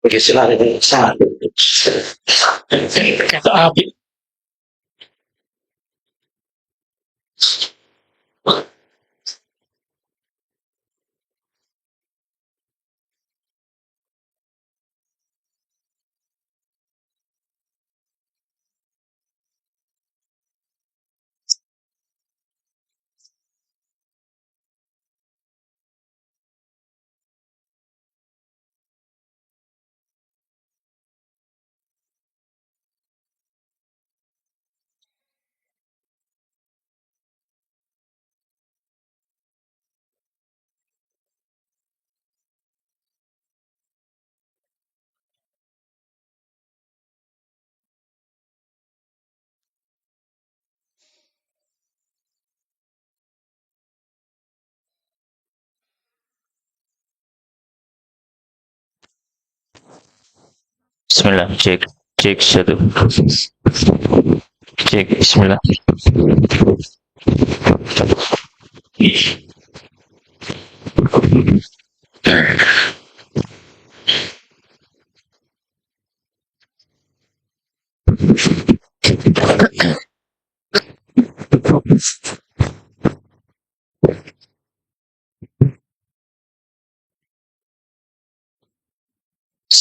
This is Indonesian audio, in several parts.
Api. Bismillah, cek satu, cek Bismillah.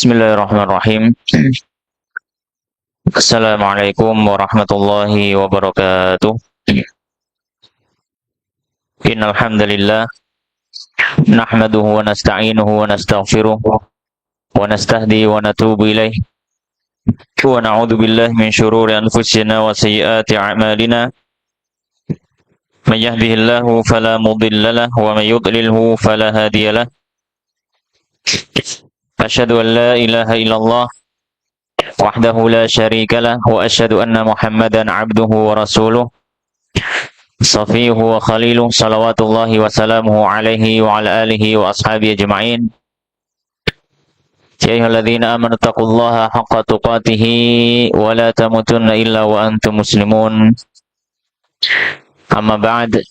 Bismillahirrahmanirrahim. Assalamualaikum warahmatullahi wabarakatuh. Innal hamdalillah nahmaduhu wa nasta'inuhu wa nastaghfiruh wa nastahdi wa natubu ilaih wa na'udzu billahi min syururi anfusina wa sayyiati a'malina. Man yahdihillahu fala mudilla lahu wa man yudlilhu fala hadiya lahu. Asyhadu an la ilaha illallah wahdahu la syarika lah wa asyhadu anna Muhammadan abduhu wa rasuluh safiyuhu wa khaliluh salawatullahi wa salamuhu alaihi wa ala alihi wa ashabihi ajma'in. Ya ayyuhalladzina amanu taqullaha haqqa tuqatih wa la tamutunna illa wa antum muslimun. Amma ba'd.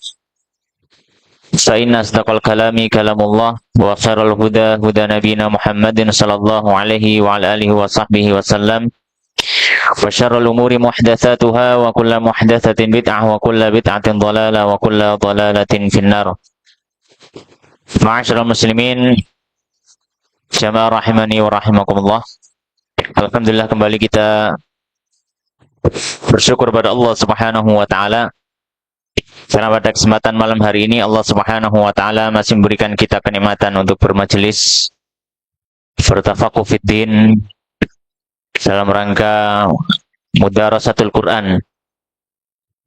Fa inna asdaqal kalami kalamullah wa khairal huda huda nabiyina Muhammadin sallallahu alaihi wa ala alihi wa sahbihi wasallam. Wa syarrul umuri muhdatsatuha wa kullu muhdatsatin bid'ah wa kullu bid'atin dhalalah wa kullu dhalalatin finnar. Ma'asyiral muslimin jamaah rahimani wa rahimakumullah. Alhamdulillah kembali kita bersyukur pada Allah Subhanahu wa taala karena pada kesempatan malam hari ini Allah Subhanahu wa taala masih memberikan kita kenikmatan untuk bermajelis bertafaqquh fid din dalam rangka mudarasatul Quran,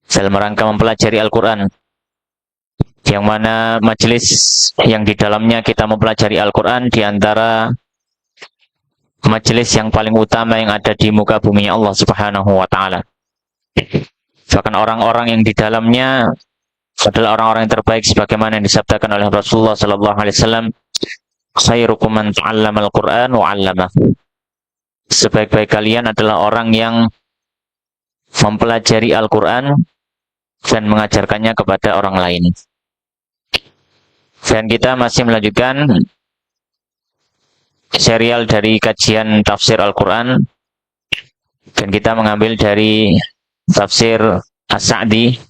dalam rangka mempelajari Al-Quran, yang mana majelis yang di dalamnya kita mempelajari Al-Quran di antara majelis yang paling utama yang ada di muka bumi Allah Subhanahu wa taala. Bahkan orang-orang yang di dalamnya adalah orang-orang yang terbaik sebagaimana yang disabdakan oleh Rasulullah sallallahu alaihi wasallam, khairukum man ta'allama al-Qur'an wa 'allama. Sebaik-baik kalian adalah orang yang mempelajari Al-Qur'an dan mengajarkannya kepada orang lain. Dan kita masih melanjutkan serial dari kajian tafsir Al-Qur'an, dan kita mengambil dari tafsir As-Sa'di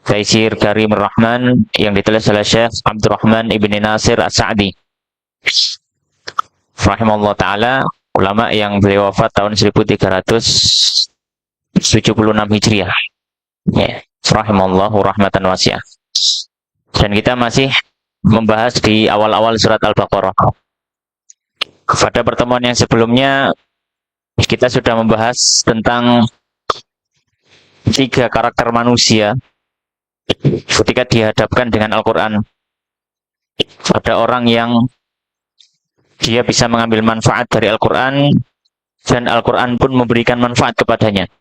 Taisir Karim Rahman yang ditulis oleh Syekh Abdurrahman Ibn Nasir As-Sa'di rahimahullah ta'ala, ulama yang beliau wafat tahun 1376 Hijriah ya, rahimahullahu rahmatan wasi'ah. Dan kita masih membahas di awal-awal surat Al-Baqarah. Pada pertemuan yang sebelumnya kita sudah membahas tentang 3 karakter manusia ketika dihadapkan dengan Al-Quran. Ada orang yang dia bisa mengambil manfaat dari Al-Quran dan Al-Quran pun memberikan manfaat kepadanya,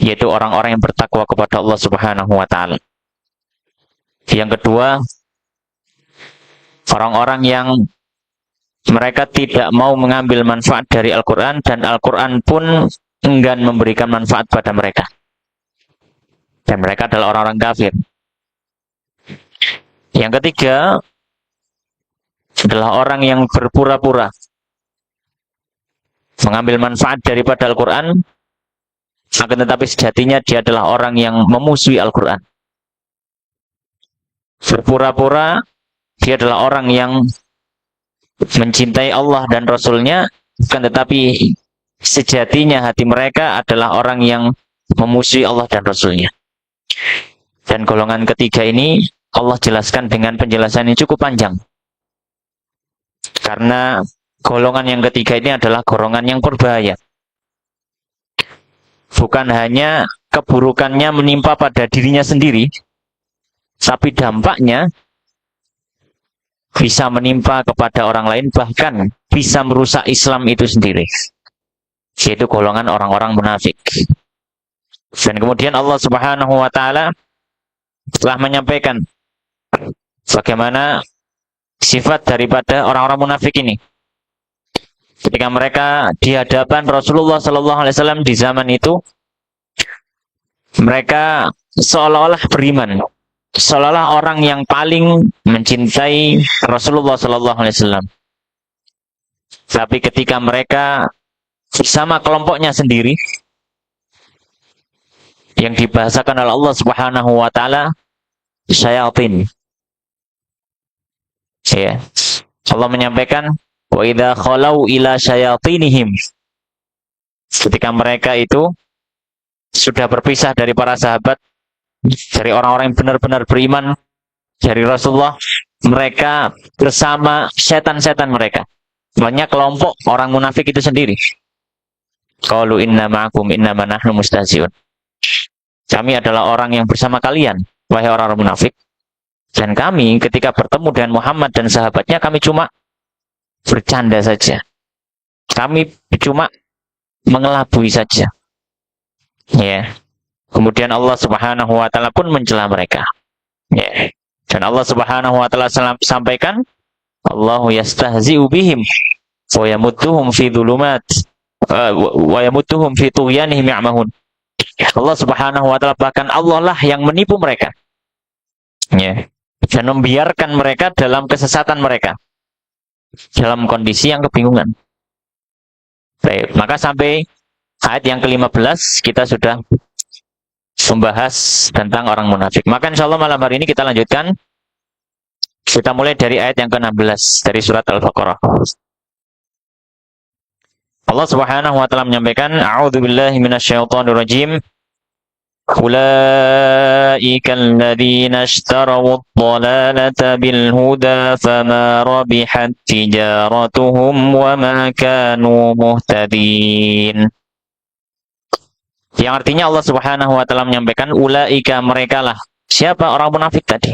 yaitu orang-orang yang bertakwa kepada Allah Subhanahu wa ta'ala. Yang kedua, orang-orang yang mereka tidak mau mengambil manfaat dari Al-Quran dan Al-Quran pun enggan memberikan manfaat pada mereka, dan mereka adalah orang-orang kafir. Yang ketiga adalah orang yang berpura-pura mengambil manfaat daripada Al-Quran, akan tetapi sejatinya dia adalah orang yang memusuhi Al-Quran. Berpura-pura dia adalah orang yang mencintai Allah dan Rasul-Nya, akan tetapi sejatinya hati mereka adalah orang yang memusuhi Allah dan Rasul-Nya. Dan golongan ketiga ini Allah jelaskan dengan penjelasan yang cukup panjang. Karena golongan yang ketiga ini adalah golongan yang berbahaya. Bukan hanya keburukannya menimpa pada dirinya sendiri, tapi dampaknya bisa menimpa kepada orang lain, bahkan bisa merusak Islam itu sendiri. Yaitu golongan orang-orang munafik. Dan kemudian Allah Subhanahu wa Ta'ala telah menyampaikan bagaimana sifat daripada orang-orang munafik ini. Ketika mereka di hadapan Rasulullah Sallallahu Alaihi Wasallam di zaman itu, mereka seolah-olah beriman, seolah-olah orang yang paling mencintai Rasulullah Sallallahu Alaihi Wasallam. Tapi ketika mereka bersama kelompoknya sendiri, yang dibahasakan oleh Allah Subhanahu wa Ta'ala syayatin. Ya. Allah menyampaikan, wa idza khalau ila syayatinihim. Ketika mereka itu sudah berpisah dari para sahabat, dari orang-orang yang benar-benar beriman, dari Rasulullah, mereka bersama setan-setan mereka. Banyak kelompok orang munafik itu sendiri. Qalu inna ma'akum innama nahnu mustahzi'un. Kami adalah orang yang bersama kalian, wahai orang-orang munafik. Dan kami ketika bertemu dengan Muhammad dan sahabatnya, kami cuma bercanda saja. Kami cuma mengelabui saja. Ya. Kemudian Allah Subhanahu wa Ta'ala pun mencela mereka. Ya. Dan Allah Subhanahu wa Ta'ala sampaikan, Allahu yastahzi'u bihim wa yamudduhum fi dhulumat wa yamudduhum fi tughyanihim ya'mahun. Allah Subhanahu wa Ta'ala, bahkan Allah lah yang menipu mereka. Ya. Dan membiarkan mereka dalam kesesatan mereka, dalam kondisi yang kebingungan. Baik, maka sampai ayat yang ke-15 kita sudah membahas tentang orang munafik. Maka insya Allah malam hari ini kita lanjutkan. Kita mulai dari ayat yang ke-16 dari surat Al-Baqarah. Allah Subhanahu wa Ta'ala menyampaikan, A'udzubillahi minasyaitonirrajim. Ulaika alladziina ishtaraw ad-dhalalata bil huda fama rabihat tijaratuhum wa ma kanu muhtadin. Yang artinya Allah Subhanahu wa Ta'ala menyampaikan, ulaika, merekalah. Siapa orang munafik tadi?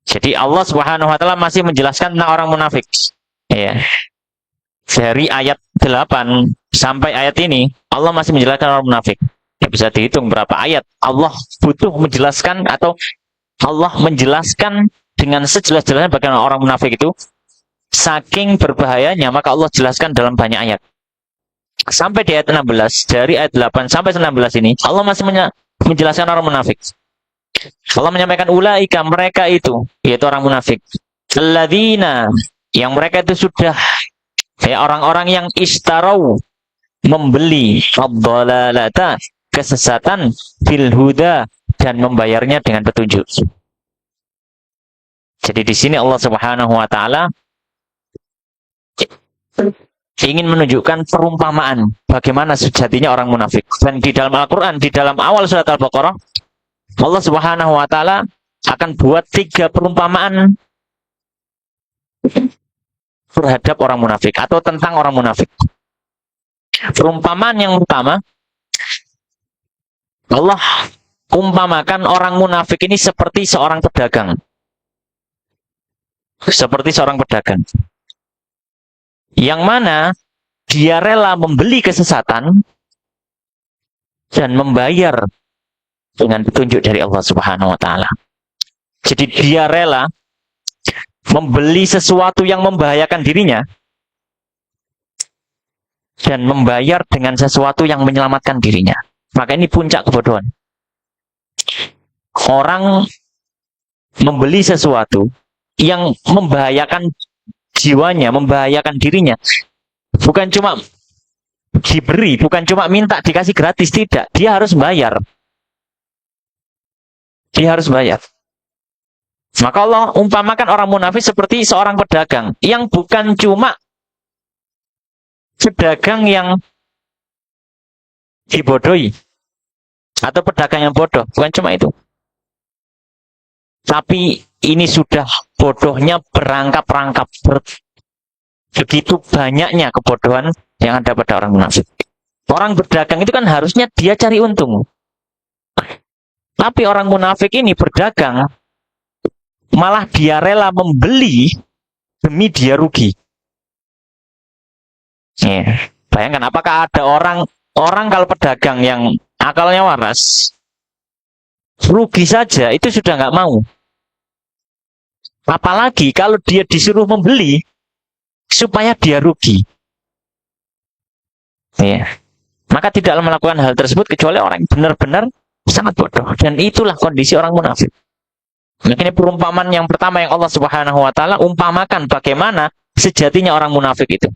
Jadi Allah Subhanahu wa Ta'ala masih menjelaskan tentang orang munafik. Ya. Dari ayat 8 sampai ayat ini, Allah masih menjelaskan orang munafik. Ya, bisa dihitung berapa ayat Allah butuh menjelaskan, atau Allah menjelaskan dengan sejelas-jelasnya bagaimana orang munafik itu. Saking berbahayanya, maka Allah jelaskan dalam banyak ayat. Sampai di ayat 16, dari ayat 8 sampai 16 ini, Allah masih menjelaskan orang munafik. Allah menyampaikan, ulaika, mereka itu, yaitu orang munafik. Alladzina, yang mereka itu sudah, ya, orang-orang yang istarau, membeli ad-dhalalata, kesesatan, bil huda, dan membayarnya dengan petunjuk. Jadi di sini Allah Subhanahu wa Ta'ala ingin menunjukkan perumpamaan bagaimana sejatinya orang munafik. Dan di dalam Al-Quran, di dalam awal surat Al-Baqarah, Allah Subhanahu wa Ta'ala akan buat 3 perumpamaan terhadap orang munafik, atau tentang orang munafik. Perumpamaan yang pertama, Allah umpamakan orang munafik ini seperti seorang pedagang. Seperti seorang pedagang. Yang mana dia rela membeli kesesatan dan membayar dengan petunjuk dari Allah Subhanahu wa Ta'ala. Jadi dia rela membeli sesuatu yang membahayakan dirinya dan membayar dengan sesuatu yang menyelamatkan dirinya. Maka ini puncak kebodohan. Orang membeli sesuatu yang membahayakan jiwanya, membahayakan dirinya. Bukan cuma diberi, bukan cuma minta dikasih gratis, tidak. Dia harus bayar. Dia harus bayar. Maka Allah umpamakan orang munafik seperti seorang pedagang yang bukan cuma pedagang yang dibodohi atau pedagang yang bodoh, bukan cuma itu. Tapi ini sudah bodohnya berangkap-rangkap, begitu banyaknya kebodohan yang ada pada orang munafik. Orang berdagang itu kan harusnya dia cari untung. Tapi orang munafik ini berdagang, malah dia rela membeli demi dia rugi. Bayangkan, apakah ada orang kalau pedagang yang akalnya waras, rugi saja itu sudah nggak mau. Apalagi kalau dia disuruh membeli supaya dia rugi. Maka tidaklah melakukan hal tersebut kecuali orang yang benar-benar sangat bodoh. Dan itulah kondisi orang munafik. Ini perumpamaan yang pertama yang Allah Subhanahu wa taala umpamakan bagaimana sejatinya orang munafik itu.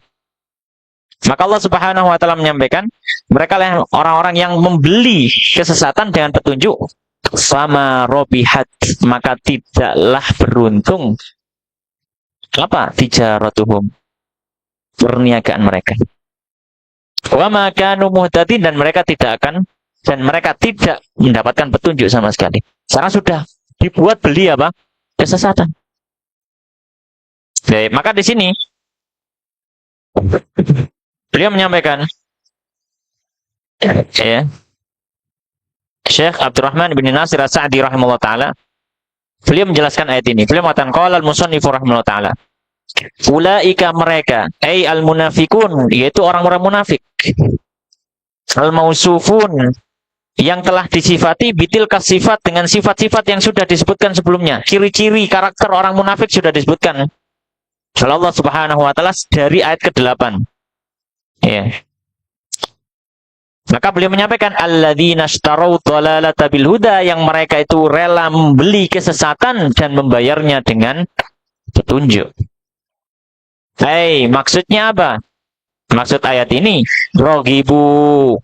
Maka Allah Subhanahu wa taala menyampaikan, mereka lah orang-orang yang membeli kesesatan dengan petunjuk. Sama robihat, maka tidaklah beruntung apa? Tijaratuhum, perniagaan mereka. Wa ma kanu muhtadin, dan mereka tidak mendapatkan petunjuk sama sekali. Sekarang sudah dibuat beli apa? Kesesatan. Baik, maka di sini beliau menyampaikan, ya, Syekh Abdurrahman bin Nasir As-Sa'di rahimahullah ta'ala, beliau menjelaskan ayat ini. Beliau mengatakan, qala al-musannifu rahimahullah ta'ala, ulaika mereka, ay al-munafikun, yaitu orang-orang munafik, al-mausufun, yang telah disifati bitil kasifat, dengan sifat-sifat yang sudah disebutkan sebelumnya. Ciri-ciri karakter orang munafik sudah disebutkan oleh Allah Subhanahu wa taala dari ayat ke-8. Ya. Maka beliau menyampaikan, alladzina ishtarau dhalalata bil huda, yang mereka itu rela membeli kesesatan dan membayarnya dengan petunjuk. Maksudnya apa? Maksud ayat ini, rogibu,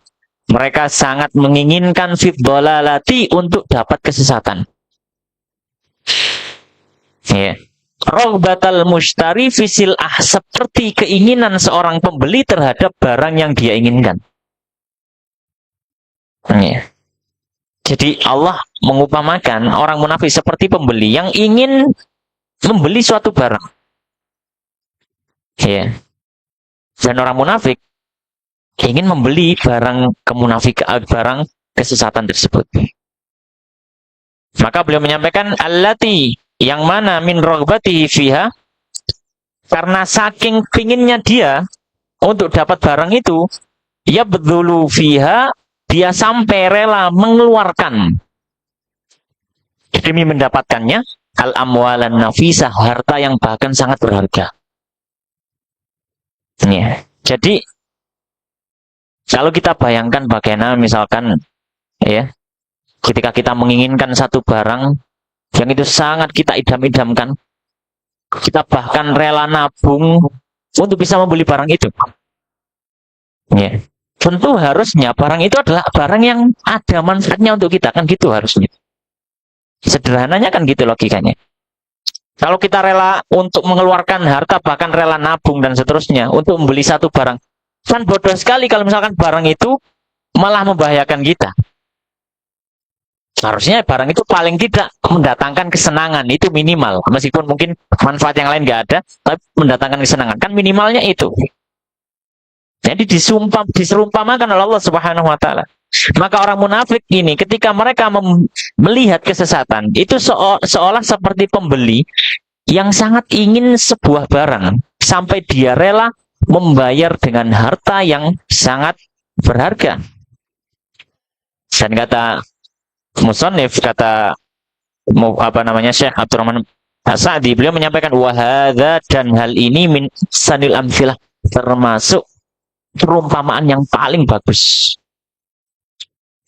mereka sangat menginginkan fit dhalalati, untuk dapat kesesatan. Ya. Rohbatal mushtari fisil seperti keinginan seorang pembeli terhadap barang yang dia inginkan. Ya. Jadi Allah mengupamakan orang munafik seperti pembeli yang ingin membeli suatu barang. Ya. Dan orang munafik ingin membeli barang barang kesesatan tersebut. Maka beliau menyampaikan, allati, yang mana min rogbatihi fiha, karena saking pinginnya dia untuk dapat barang itu, ya bedzulu fiha, dia sampai rela mengeluarkan demi mendapatkannya al-amwalan nafisah, harta yang bahkan sangat berharga. Ya. Jadi kalau kita bayangkan bagaimana misalkan, ya, ketika kita menginginkan satu barang yang itu sangat kita idam-idamkan, kita bahkan rela nabung untuk bisa membeli barang itu. Ya. Tentu harusnya barang itu adalah barang yang ada manfaatnya untuk kita, kan gitu harusnya. Sederhananya kan gitu logikanya. Kalau kita rela untuk mengeluarkan harta, bahkan rela nabung dan seterusnya untuk membeli satu barang, kan bodoh sekali kalau misalkan barang itu malah membahayakan kita. Harusnya barang itu paling tidak mendatangkan kesenangan, itu minimal. Meskipun mungkin manfaat yang lain nggak ada, tapi mendatangkan kesenangan, kan minimalnya itu. Jadi diserumpamakan oleh Allah Subhanahu wa taala. Maka orang munafik ini ketika mereka melihat kesesatan, itu seolah seperti pembeli yang sangat ingin sebuah barang sampai dia rela membayar dengan harta yang sangat berharga. Dan kata musannif, kata Syekh Abdurrahman As-Sa'di, beliau menyampaikan, wahadha, dan hal ini min sanil amthilah, termasuk perumpamaan yang paling bagus.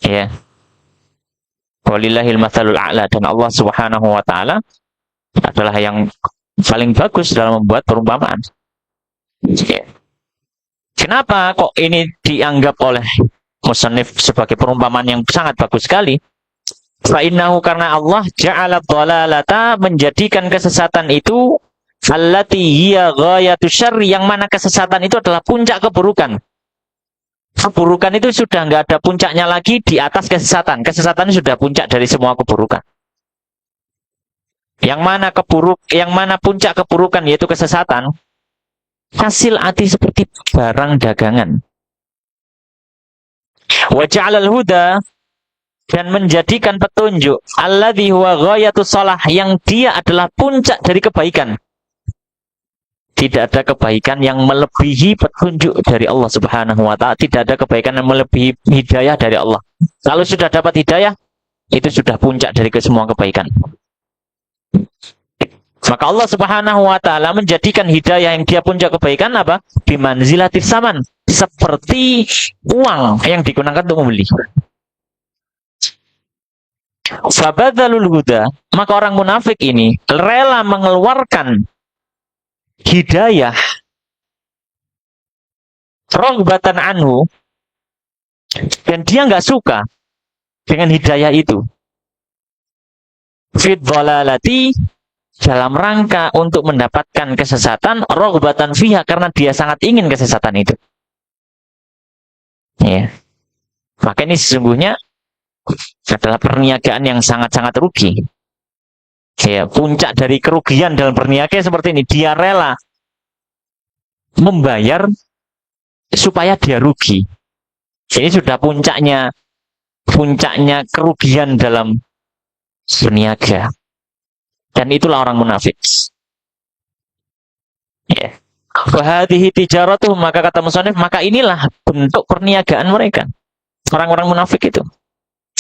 Ya. Walillahil matsalul a'la, dan Allah Subhanahu wa taala adalah yang paling bagus dalam membuat perumpamaan. Ya. Kenapa kok ini dianggap oleh musannif sebagai perumpamaan yang sangat bagus sekali? Fa'innahu, karena Allah ja'ala dhalalata, menjadikan kesesatan itu allati hiya ghayatu syarri, yang mana kesesatan itu adalah puncak keburukan. Keburukan itu sudah nggak ada puncaknya lagi di atas kesesatan. Kesesatan sudah puncak dari semua keburukan. Yang mana puncak keburukan yaitu kesesatan, hasil hati seperti barang dagangan. Wa ja'alal huda, dan menjadikan petunjuk alladzi huwa ghayatus shalah, yang dia adalah puncak dari kebaikan. Tidak ada kebaikan yang melebihi petunjuk dari Allah Subhanahu wa taala, tidak ada kebaikan yang melebihi hidayah dari Allah. Kalau sudah dapat hidayah, itu sudah puncak dari semua kebaikan. Maka Allah Subhanahu wa taala menjadikan hidayah yang dia puncak kebaikan apa? Bimanzilatis saman, seperti uang yang digunakan untuk membeli. Fabadzalul huda, maka orang munafik ini rela mengeluarkan hidayah roghbatan anhu, dan dia nggak suka dengan hidayah itu, fid dhalalati, dalam rangka untuk mendapatkan kesesatan, roghbatan fiha, karena dia sangat ingin kesesatan itu. Ya. Maka ini sesungguhnya adalah perniagaan yang sangat-sangat rugi. Ya, puncak dari kerugian dalam perniagaan seperti ini, dia rela membayar supaya dia rugi. Ini sudah puncaknya kerugian dalam berniaga. Dan itulah orang munafik. Ya. Wahadihi tijaratuhum, maka kata musannif, maka inilah bentuk perniagaan mereka. Orang-orang munafik itu.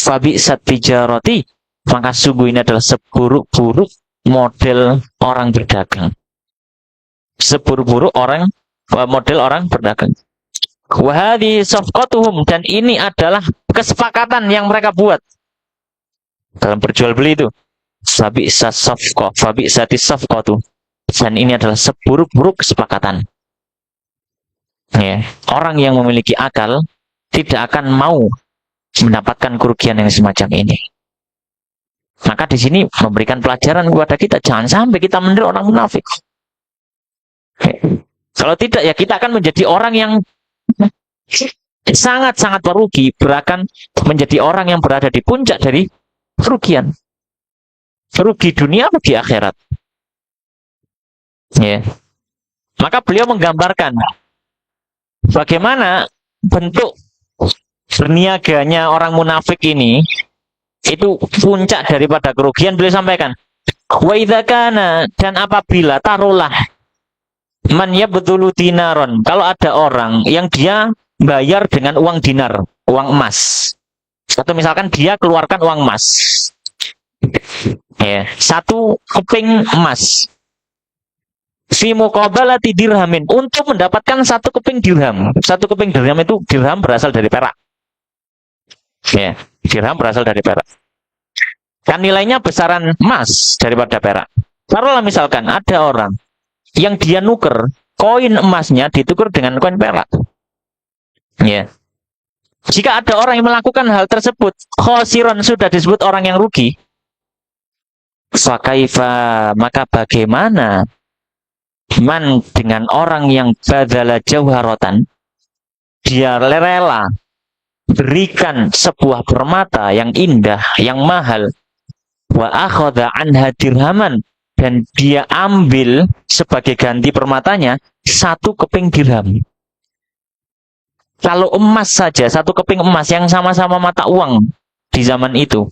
Fabi'sat tijarati, maka sungguh ini adalah seburuk-buruk model orang berdagang. Seburuk-buruk model orang berdagang. Wahadi safqatuhum, dan ini adalah kesepakatan yang mereka buat dalam berjual beli itu. Fabi'sat safqah, fabi'satis safqatu, dan ini adalah seburuk-buruk kesepakatan. Ya, orang yang memiliki akal tidak akan mau mendapatkan kerugian yang semacam ini. Maka di sini memberikan pelajaran kepada kita, jangan sampai kita meniru orang munafik. Kalau tidak, ya kita akan menjadi orang yang sangat-sangat merugi, bahkan menjadi orang yang berada di puncak dari kerugian. Rugi dunia, rugi akhirat. Ya. Maka beliau menggambarkan bagaimana bentuk berniaganya orang munafik ini, itu puncak daripada kerugian. Beliau sampaikan, wa idza kana, dan apabila taruhlah, man yabdulu dinaron, kalau ada orang yang dia bayar dengan uang dinar, uang emas. Atau misalkan dia keluarkan uang emas. Ya, 1 keping emas. Fi muqabalati dirhamin, untuk mendapatkan 1 keping dirham. 1 keping dirham itu, dirham berasal dari perak. Ya, dirham berasal dari perak. Kan nilainya besaran emas daripada perak. Taruhlah misalkan ada orang yang dia nuker koin emasnya ditukar dengan koin perak. Ya. Jika ada orang yang melakukan hal tersebut, khosiron, sudah disebut orang yang rugi. Fakaifa, maka bagaimana man dengan orang yang badala jauharatan, dia rela berikan sebuah permata yang indah, yang mahal, wa akhadha anha dirhaman, dan dia ambil sebagai ganti permatanya 1 keping dirham. Kalau emas saja, 1 keping emas yang sama-sama mata uang di zaman itu,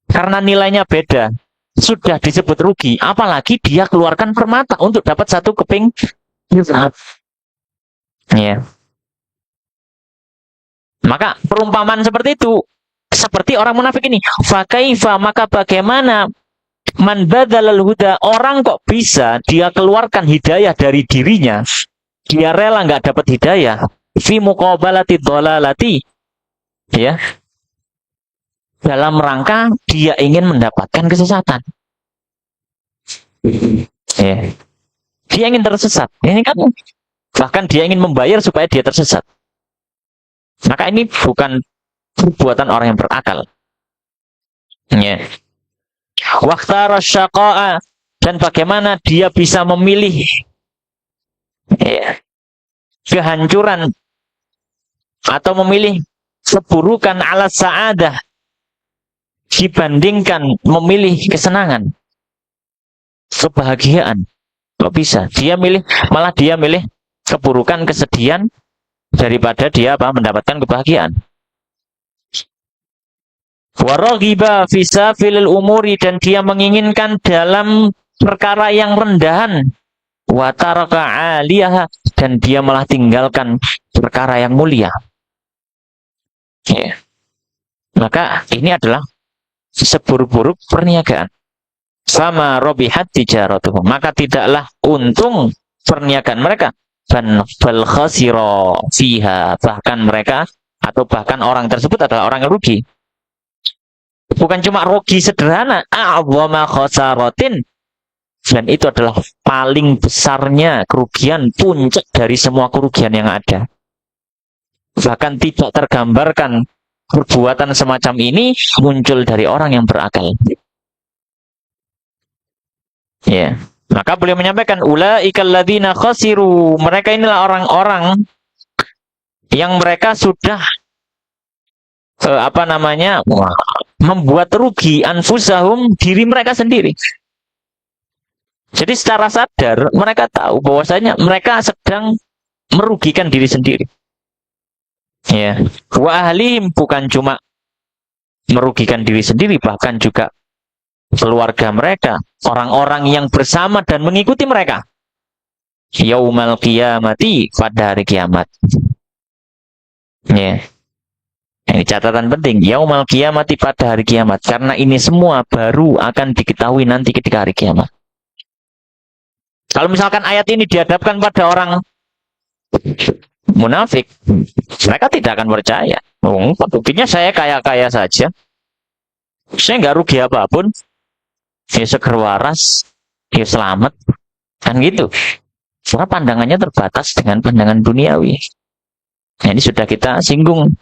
karena nilainya beda, sudah disebut rugi. Apalagi dia keluarkan permata untuk dapat 1 keping dirham. Ya. Maka perumpamaan seperti itu, seperti orang munafik ini. Fakaifa, maka bagaimana man badzalal huda, orang kok bisa dia keluarkan hidayah dari dirinya, dia rela nggak dapat hidayah, fi muqabalati dhalalati, ya, dalam rangka dia ingin mendapatkan kesesatan. Ya. Dia ingin tersesat. Ini kan Bahkan dia ingin membayar supaya dia tersesat. Maka ini bukan perbuatan orang yang berakal. Ya. Wakhtara syaqa'a, dan bagaimana dia bisa memilih ya, kehancuran atau memilih keburukan ala sa'adah dibandingkan memilih kesenangan, kebahagiaan. Kok bisa? Malah dia milih keburukan, kesedihan daripada dia mendapatkan kebahagiaan. Waraghiba fi safilil umuri, dan dia menginginkan dalam perkara yang rendahan. Wa taraka 'aliyaha, dan dia malah tinggalkan perkara yang mulia. Ya. Maka ini adalah seburuk-buruk perniagaan. Sama robihat tijaratuhum, maka tidaklah untung perniagaan mereka. Bal khasira fiha, bahkan mereka atau bahkan orang tersebut adalah orang yang rugi. Bukan cuma rugi sederhana, a'zama khasaratin, dan itu adalah paling besarnya kerugian, puncak dari semua kerugian yang ada. Bahkan tidak tergambarkan perbuatan semacam ini muncul dari orang yang berakal. Ya, maka beliau menyampaikan ulaikal ladzina khasiru, mereka inilah orang-orang yang mereka sudah membuat rugi anfusahum, diri mereka sendiri. Jadi secara sadar mereka tahu bahwasanya mereka sedang merugikan diri sendiri. Ya, wa ahlihim, bukan cuma merugikan diri sendiri, bahkan juga keluarga mereka, orang-orang yang bersama dan mengikuti mereka. Yaumal qiyamati, pada hari kiamat. Ya. Ini catatan penting, yaumal qiyamati, pada hari kiamat, karena ini semua baru akan diketahui nanti ketika hari kiamat. Kalau misalkan ayat ini dihadapkan pada orang munafik, mereka tidak akan percaya. Buktinya saya kaya-kaya saja, saya nggak rugi apapun, ya seger waras, ya selamat, kan gitu. Karena pandangannya terbatas dengan pandangan duniawi. Nah, ini sudah kita singgung.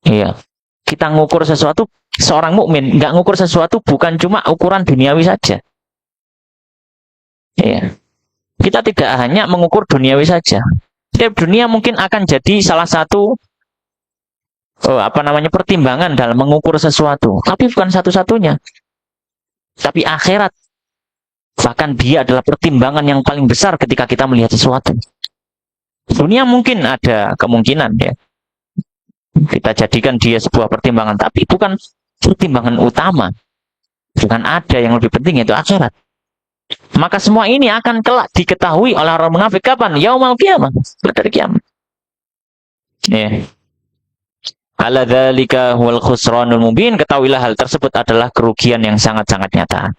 Iya, kita ngukur sesuatu, seorang mukmin nggak ngukur sesuatu bukan cuma ukuran duniawi saja. Iya, kita tidak hanya mengukur duniawi saja. Setiap dunia mungkin akan jadi salah satu pertimbangan dalam mengukur sesuatu, tapi bukan satu-satunya. Tapi akhirat, bahkan dia adalah pertimbangan yang paling besar ketika kita melihat sesuatu. Dunia mungkin ada kemungkinan ya, kita jadikan dia sebuah pertimbangan, tapi bukan pertimbangan utama. Bukan ada yang lebih penting, yaitu akhirat. Maka semua ini akan kelak diketahui oleh orang munafik kapan? Yaumal qiyamah, pada kiamat. Ya. Ala dzalika huwal khusranul mubin, ketahuilah hal tersebut adalah kerugian yang sangat-sangat nyata.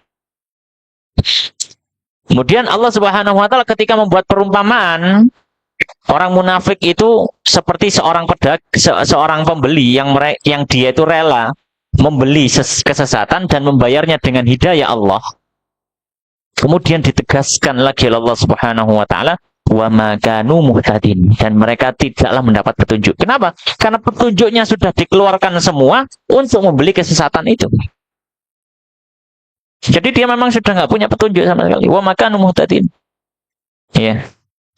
Kemudian Allah Subhanahu wa taala ketika membuat perumpamaan, orang munafik itu seperti seorang pembeli yang dia itu rela membeli kesesatan dan membayarnya dengan hidayah Allah. Kemudian ditegaskan lagi oleh Allah Subhanahu wa taala, wa ma kanu muhtadin, dan mereka tidaklah mendapat petunjuk. Kenapa? Karena petunjuknya sudah dikeluarkan semua untuk membeli kesesatan itu. Jadi dia memang sudah nggak punya petunjuk sama sekali. Wa ma kanu muhtadin. Ya.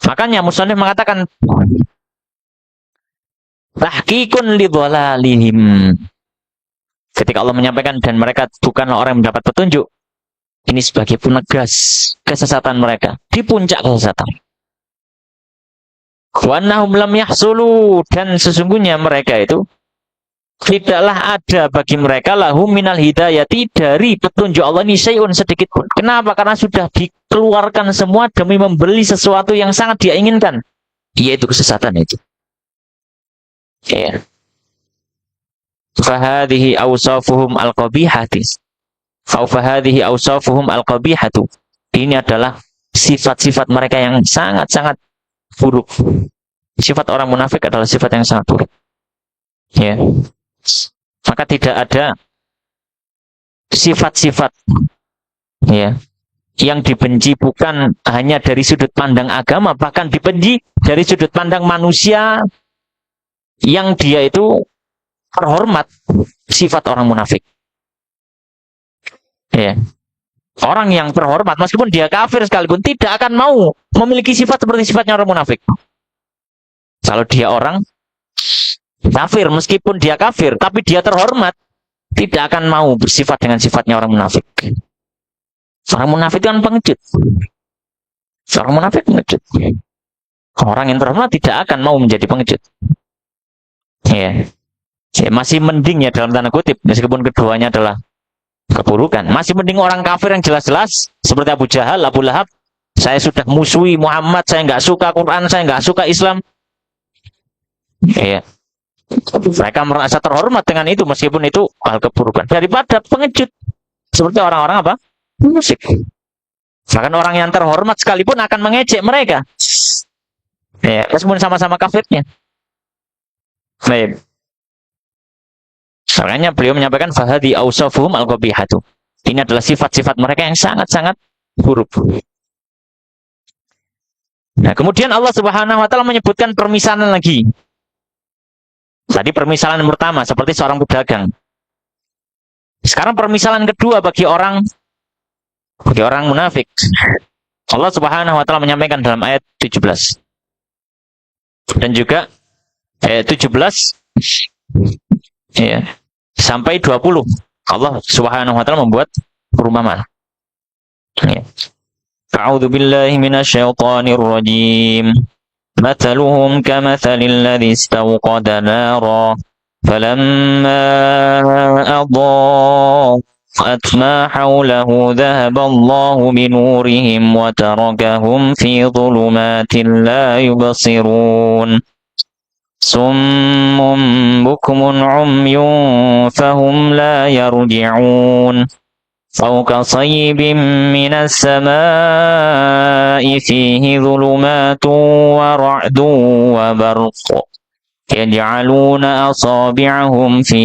Makanya musannif mengatakan tahqiqun li dhalalihim. Ketika Allah menyampaikan dan mereka bukanlah orang yang mendapat petunjuk, ini sebagai penegas kesesatan mereka di puncak kesesatan. Wa annahum lam yahsulu, dan sesungguhnya mereka itu tidaklah ada bagi mereka lahum minal hidayati, dari petunjuk Allah ini syai'un, sedikit pun. Kenapa? Karena sudah dikeluarkan semua demi membeli sesuatu yang sangat dia inginkan, yaitu kesesatan itu. Ya. Fahadhihi awsafuhum al-qabihati. Fahadhihi awsafuhum al-qabihatu. Ini adalah sifat-sifat mereka yang sangat-sangat buruk. Sifat orang munafik adalah sifat yang sangat buruk. Ya. Maka tidak ada sifat-sifat ya yang dibenci bukan hanya dari sudut pandang agama, bahkan dibenci dari sudut pandang manusia yang dia itu terhormat, sifat orang munafik. Ya. Orang yang terhormat, meskipun dia kafir sekalipun, tidak akan mau memiliki sifat seperti sifatnya orang munafik. Kalau dia orang kafir, meskipun dia kafir, tapi dia terhormat, tidak akan mau bersifat dengan sifatnya orang munafik. Orang munafik itu kan pengecut. Orang munafik pengecut. Orang yang terhormat tidak akan mau menjadi pengecut. Ya. Ya, masih mending ya dalam tanda kutip, meskipun keduanya adalah keburukan. Masih mending orang kafir yang jelas-jelas seperti Abu Jahal, Abu Lahab. Saya sudah musuhi Muhammad, saya nggak suka Quran, saya nggak suka Islam. Ya. Mereka merasa terhormat dengan itu meskipun itu hal keburukan. Daripada pengecut seperti orang-orang apa? Musik. Bahkan orang yang terhormat sekalipun akan mengejek mereka. Ya, meskipun sama-sama kafirnya. Baik. Makanya beliau menyampaikan fahadi ausafuhum al-qabihatu. Ini adalah sifat-sifat mereka yang sangat-sangat buruk. Nah, kemudian Allah Subhanahu wa taala menyebutkan permisalan lagi. Tadi permisalan yang pertama seperti seorang pedagang. Sekarang permisalan kedua bagi orang munafik. Allah Subhanahu wa taala menyampaikan dalam ayat 17. Dan juga ayat 17 ya, sampai 20. Allah Subhanahu wa taala membuat perumpamaan. Ya. A'udzu billahi minasyaitonir rajim. Mathaluhum kamathali alladhi istawqada nara falamma أضاءت ما حوله ذهب الله بنورهم وتركهم في ظلمات لا يبصرون صم بكم عمي فهم لا يرجعون فوق صيب من السماء فيه ظلمات ورعد وبرق يجعلون أصابعهم في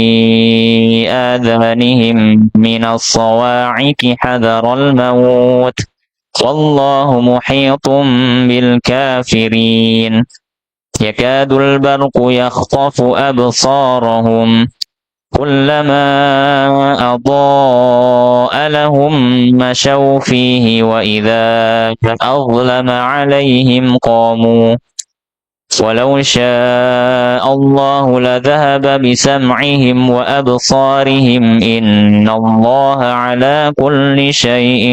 آذانهم من الصواعق حذر الموت والله محيط بالكافرين يكاد البرق يخطف أبصارهم كلما أضاء لهم مشوا فيه وإذا أظلم عليهم قاموا ولو شاء الله لذهب بسمعهم وأبصارهم إن الله على كل شيء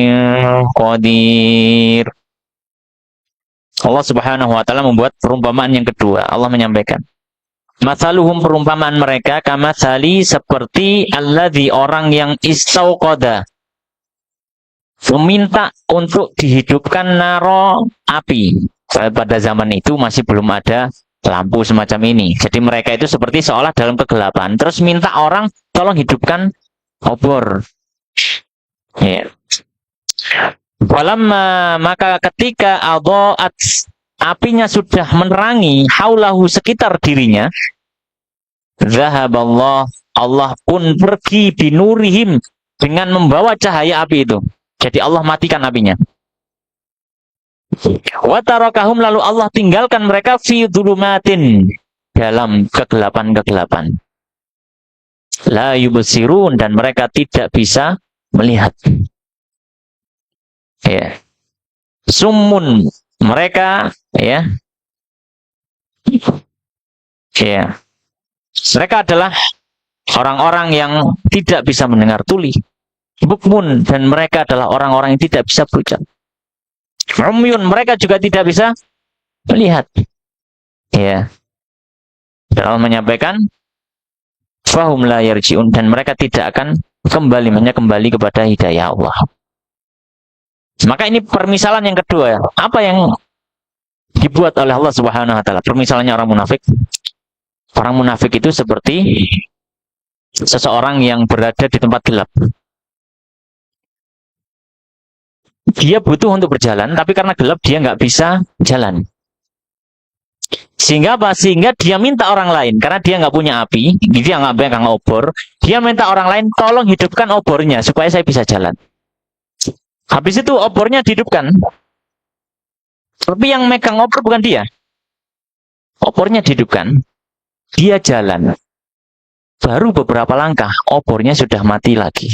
قدير. Allah Subhanahu wa taala membuat perumpamaan yang kedua. Allah menyampaikan, mathaluhum, perumpamaan mereka, kamathali, seperti alladzi, orang yang istauqada, meminta untuk dihidupkan naro, api. Pada zaman itu masih belum ada lampu semacam ini. Jadi mereka itu seperti seolah dalam kegelapan. Terus minta orang tolong hidupkan obor. Ya. Walamma, maka ketika adha'at, apinya sudah menerangi haulahu, sekitar dirinya, zahaballah, Allah pun pergi binurihim, dengan membawa cahaya api itu. Jadi Allah matikan apinya. Wa tarakahum, lalu Allah tinggalkan mereka fi dhulumatin, dalam kegelapan-kegelapan. La yubsirun, dan mereka tidak bisa melihat. Ya. Summun, mereka ya. Ya. Mereka adalah orang-orang yang tidak bisa mendengar tuli. Bukmun, dan mereka adalah orang-orang yang tidak bisa berucap. Umyun, mereka juga tidak bisa melihat. Ya. Dan Allah menyampaikan, fahum la yarji'un, dan mereka tidak akan kembali kepada hidayah Allah. Maka ini permisalan yang kedua ya. Apa yang dibuat oleh Allah Subhanahu wa taala? Permisalannya orang munafik. Orang munafik itu seperti seseorang yang berada di tempat gelap. Dia butuh untuk berjalan, tapi karena gelap dia nggak bisa jalan. Sehingga apa? Sehingga dia minta orang lain, karena dia nggak punya api, dia nggak pegang obor, dia minta orang lain tolong hidupkan obornya supaya saya bisa jalan. Habis itu obornya dihidupkan. Tapi yang megang obor bukan dia. Obornya dihidupkan. Dia jalan. Baru beberapa langkah, obornya sudah mati lagi.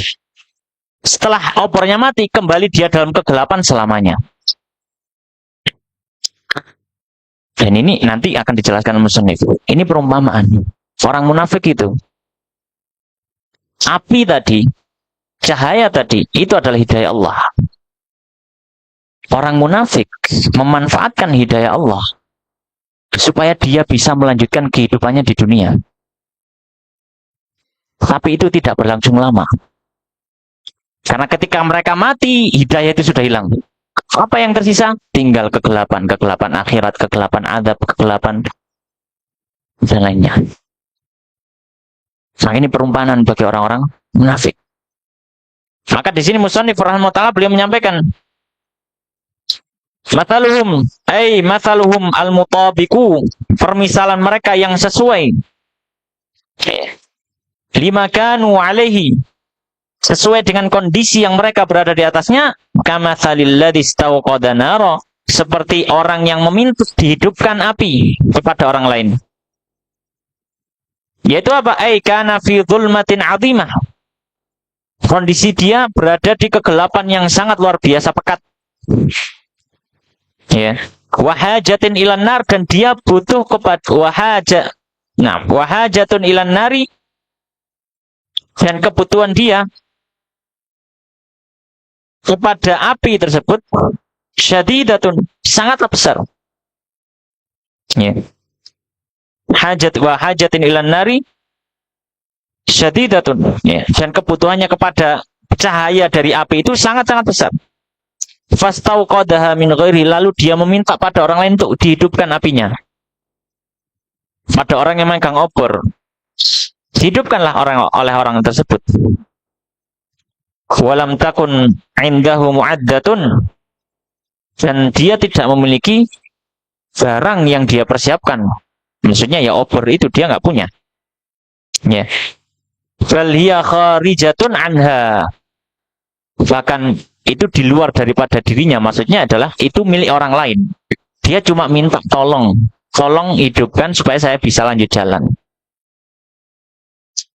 Setelah obornya mati, kembali dia dalam kegelapan selamanya. Dan ini nanti akan dijelaskan musannif. Ini perumpamaan. Orang munafik itu. Api tadi, cahaya tadi, itu adalah hidayah Allah. Orang munafik memanfaatkan hidayah Allah supaya dia bisa melanjutkan kehidupannya di dunia. Tapi itu tidak berlangsung lama. Karena ketika mereka mati, hidayah itu sudah hilang. Apa yang tersisa? Tinggal kegelapan. Kegelapan akhirat, kegelapan azab, kegelapan dan lainnya. Nah, ini perumpamaan bagi orang-orang munafik. Maka di sini musannif rahimahullah ta'ala beliau menyampaikan mathaluhum al-mutabiqu, permisalan mereka yang sesuai lima kanu alaihi, sesuai dengan kondisi yang mereka berada di atasnya, kamatsalil ladzi istauqada nara, seperti orang yang meminta dihidupkan api kepada orang lain. Yaitu apa? Kana fi dzulmatin 'azimah. Kondisi dia berada di kegelapan yang sangat luar biasa pekat. Ya. Wahajatin ilan nar, dan dia butuh kepada wahajatun ilan nari, dan kebutuhan dia kepada api tersebut syadidatun, sangatlah besar. Ya. Wahajatin ilan nari syadidatun, ya. Dan kebutuhannya kepada cahaya dari api itu sangat-sangat besar. Fastauqadaha min ghairi, lalu dia meminta pada orang lain untuk dihidupkan apinya. Pada orang yang megang obor, dihidupkanlah oleh orang tersebut. Walam takun indahu mu'addatun, dan dia tidak memiliki barang yang dia persiapkan. Maksudnya ya obor itu dia nggak punya. Ya. Fal hiya kharijatun anha. Bahkan itu di luar daripada dirinya, maksudnya adalah itu milik orang lain. Dia cuma minta tolong hidupkan supaya saya bisa lanjut jalan.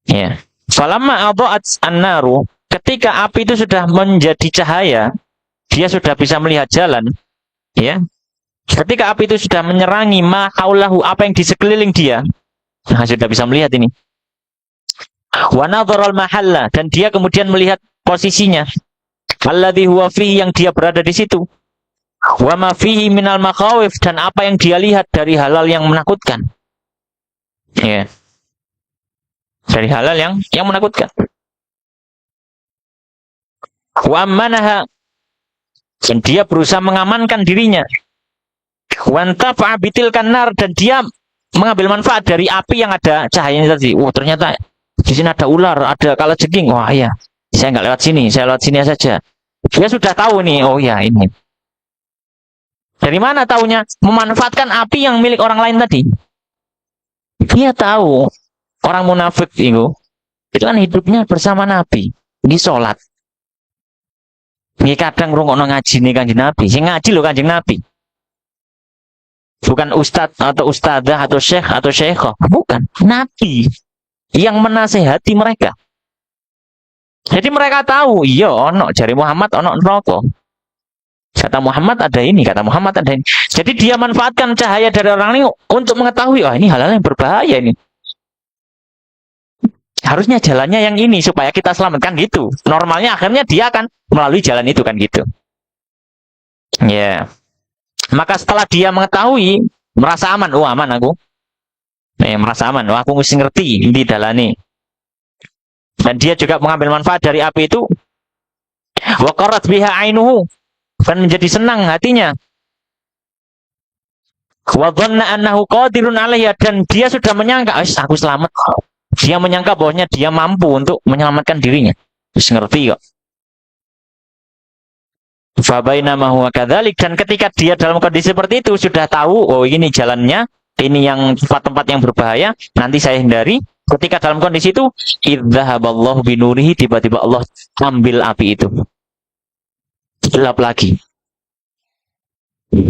Ya. Falamma adha'at an-naru, ketika api itu sudah menjadi cahaya, dia sudah bisa melihat jalan, ya. Ketika api itu sudah menyerangi ma haulahu, apa yang di sekeliling dia, nah, sudah bisa melihat ini. Wa nadharal mahalla, dan dia kemudian melihat posisinya. Alladhi huwa fihi, yang dia berada di situ. Wa ma fihi minal makhawif, dan apa yang dia lihat dari halal yang menakutkan. Ya. Dari halal yang menakutkan. Wa ammanaha, dan dia berusaha mengamankan dirinya. Wantafa'a bitilkan nar, dan dia mengambil manfaat dari api yang ada cahayanya tadi. Ternyata di sini ada ular, ada kalajengking. Wah ya, saya nggak lewat sini, saya lewat sini saja. Dia sudah tahu nih, oh ya ini. Dari mana tahunya? Memanfaatkan api yang milik orang lain tadi. Dia tahu orang munafik itu kan hidupnya bersama Nabi, di sholat. Ini kadang rungokno ngaji nih Kanjeng Nabi, sing ngaji loh Kanjeng Nabi. Bukan ustadz atau ustadzah atau syekh atau syekhah, bukan, Nabi yang menasehati mereka. Jadi mereka tahu, iya ono jari Muhammad ono neraka. Kata Muhammad ada ini, kata Muhammad ada ini. Jadi dia manfaatkan cahaya dari orang ini untuk mengetahui, ini hal-hal yang berbahaya ini. Harusnya jalannya yang ini supaya kita selamatkan gitu. Normalnya akhirnya dia akan melalui jalan itu kan gitu. Ya. Maka setelah dia mengetahui, merasa aman, aman aku. Merasa aman, aku mesti ngerti di dalane. Dan dia juga mengambil manfaat dari api itu. Wa qarat biha ainuhu, dan menjadi senang hatinya. Wa dhanna annahu qadirun 'alaiha, dan dia sudah menyangka, aku selamat. Dia menyangka bahwanya dia mampu untuk menyelamatkan dirinya. Terus ngerti kok. Fa bainama huwa kadzalik, dan ketika dia dalam kondisi seperti itu sudah tahu, ini jalannya, ini yang tempat-tempat yang berbahaya, nanti saya hindari. Ketika dalam kondisi itu, idzahaballahu binurihi, tiba-tiba Allah ambil api itu. gelap lagi.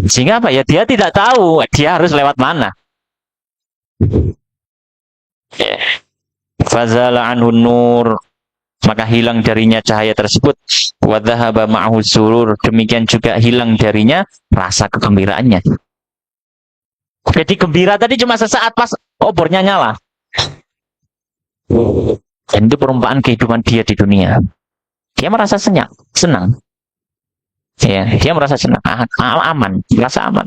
Sehingga apa ya? Dia tidak tahu dia harus lewat mana. Fazala anhu nur, maka hilang darinya cahaya tersebut. Wa dhahaba ma'ahu surur, demikian juga hilang darinya rasa kegembiraannya. Jadi gembira tadi cuma sesaat pas obornya nyala. Dan itu perumpamaan kehidupan dia di dunia. Dia merasa senang. Ya, dia merasa senang, aman,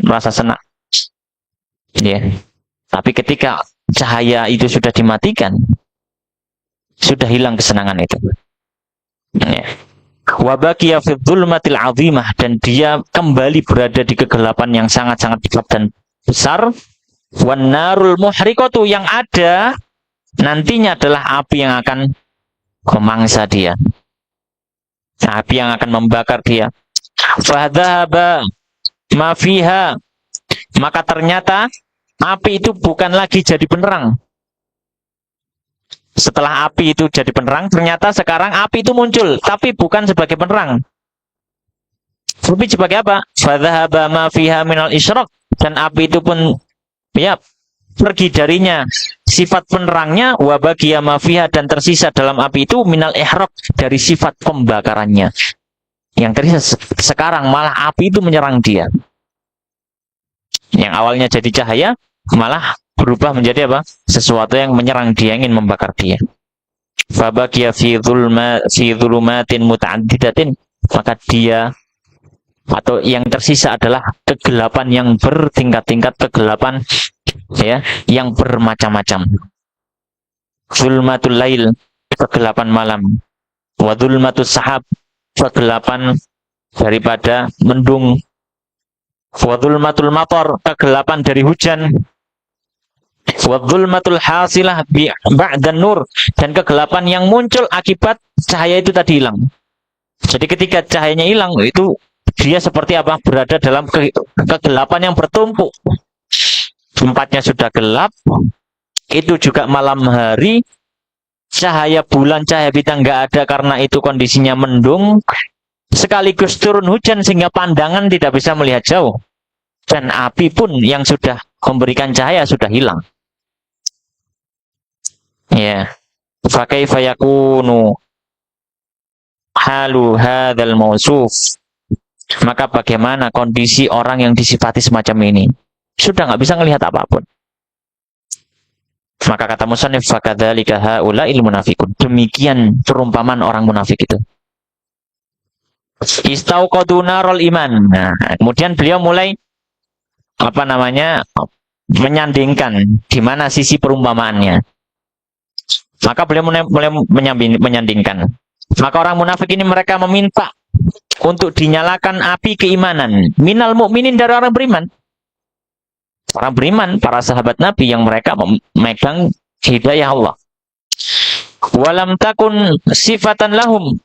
merasa senang. Ya. Tapi ketika cahaya itu sudah dimatikan, sudah hilang kesenangan itu. Ya. Wa baqiya fi dzulmatil 'azimah, dan dia kembali berada di kegelapan yang sangat-sangat gelap dan besar. Wan narul muhriqatu, yang ada nantinya adalah api yang akan memangsa dia. Api yang akan membakar dia. Fadhaba ma fiha, maka ternyata api itu bukan lagi jadi penerang. Setelah api itu jadi penerang, ternyata sekarang api itu muncul, tapi bukan sebagai penerang. Tapi sebagai apa? Fadhaba ma fiha minal isyraq, dan api itu pun ya pergi darinya sifat penerangnya. Wa baqiya ma fiha, dan tersisa dalam api itu minal ihraq, dari sifat pembakarannya. Yang tersisa sekarang malah api itu menyerang dia. Yang awalnya jadi cahaya malah berubah menjadi apa? Sesuatu yang menyerang dia, ingin membakar dia. Fabaqiya fi dhulumatin muta'addidatin, maka dia atau yang tersisa adalah kegelapan yang bertingkat-tingkat, kegelapan ya yang bermacam-macam. Zulmatul lail, kegelapan malam. Wa dhulmatus sahab, kegelapan daripada mendung. Wa dhulmatul matar, kegelapan dari hujan. Wa dhulmatul hasilah ba'dan nur, dan kegelapan yang muncul akibat cahaya itu tadi hilang. Jadi ketika cahayanya hilang, itu dia seperti apa? Berada dalam kegelapan yang bertumpuk. Tempatnya sudah gelap, itu juga malam hari, cahaya bulan, cahaya bintang nggak ada karena itu kondisinya mendung, sekaligus turun hujan sehingga pandangan tidak bisa melihat jauh, dan api pun yang sudah memberikan cahaya sudah hilang. Ya, fa kaifa yakunu halu hadzal mausuf, maka bagaimana kondisi orang yang disifati semacam ini? Sudah nggak bisa melihat apapun. Maka kata musannif, fakadzalika haula'il munafiqun, demikian perumpamaan orang munafik itu. Istauqadu narul iman. Nah, kemudian beliau mulai menyandingkan di mana sisi perumpamaannya. Maka beliau mulai menyandingkan. Maka orang munafik ini mereka meminta untuk dinyalakan api keimanan minal mu'minin, dari orang beriman. Orang beriman, para sahabat Nabi yang mereka memegang hidayah Allah. Walam takun sifatan lahum.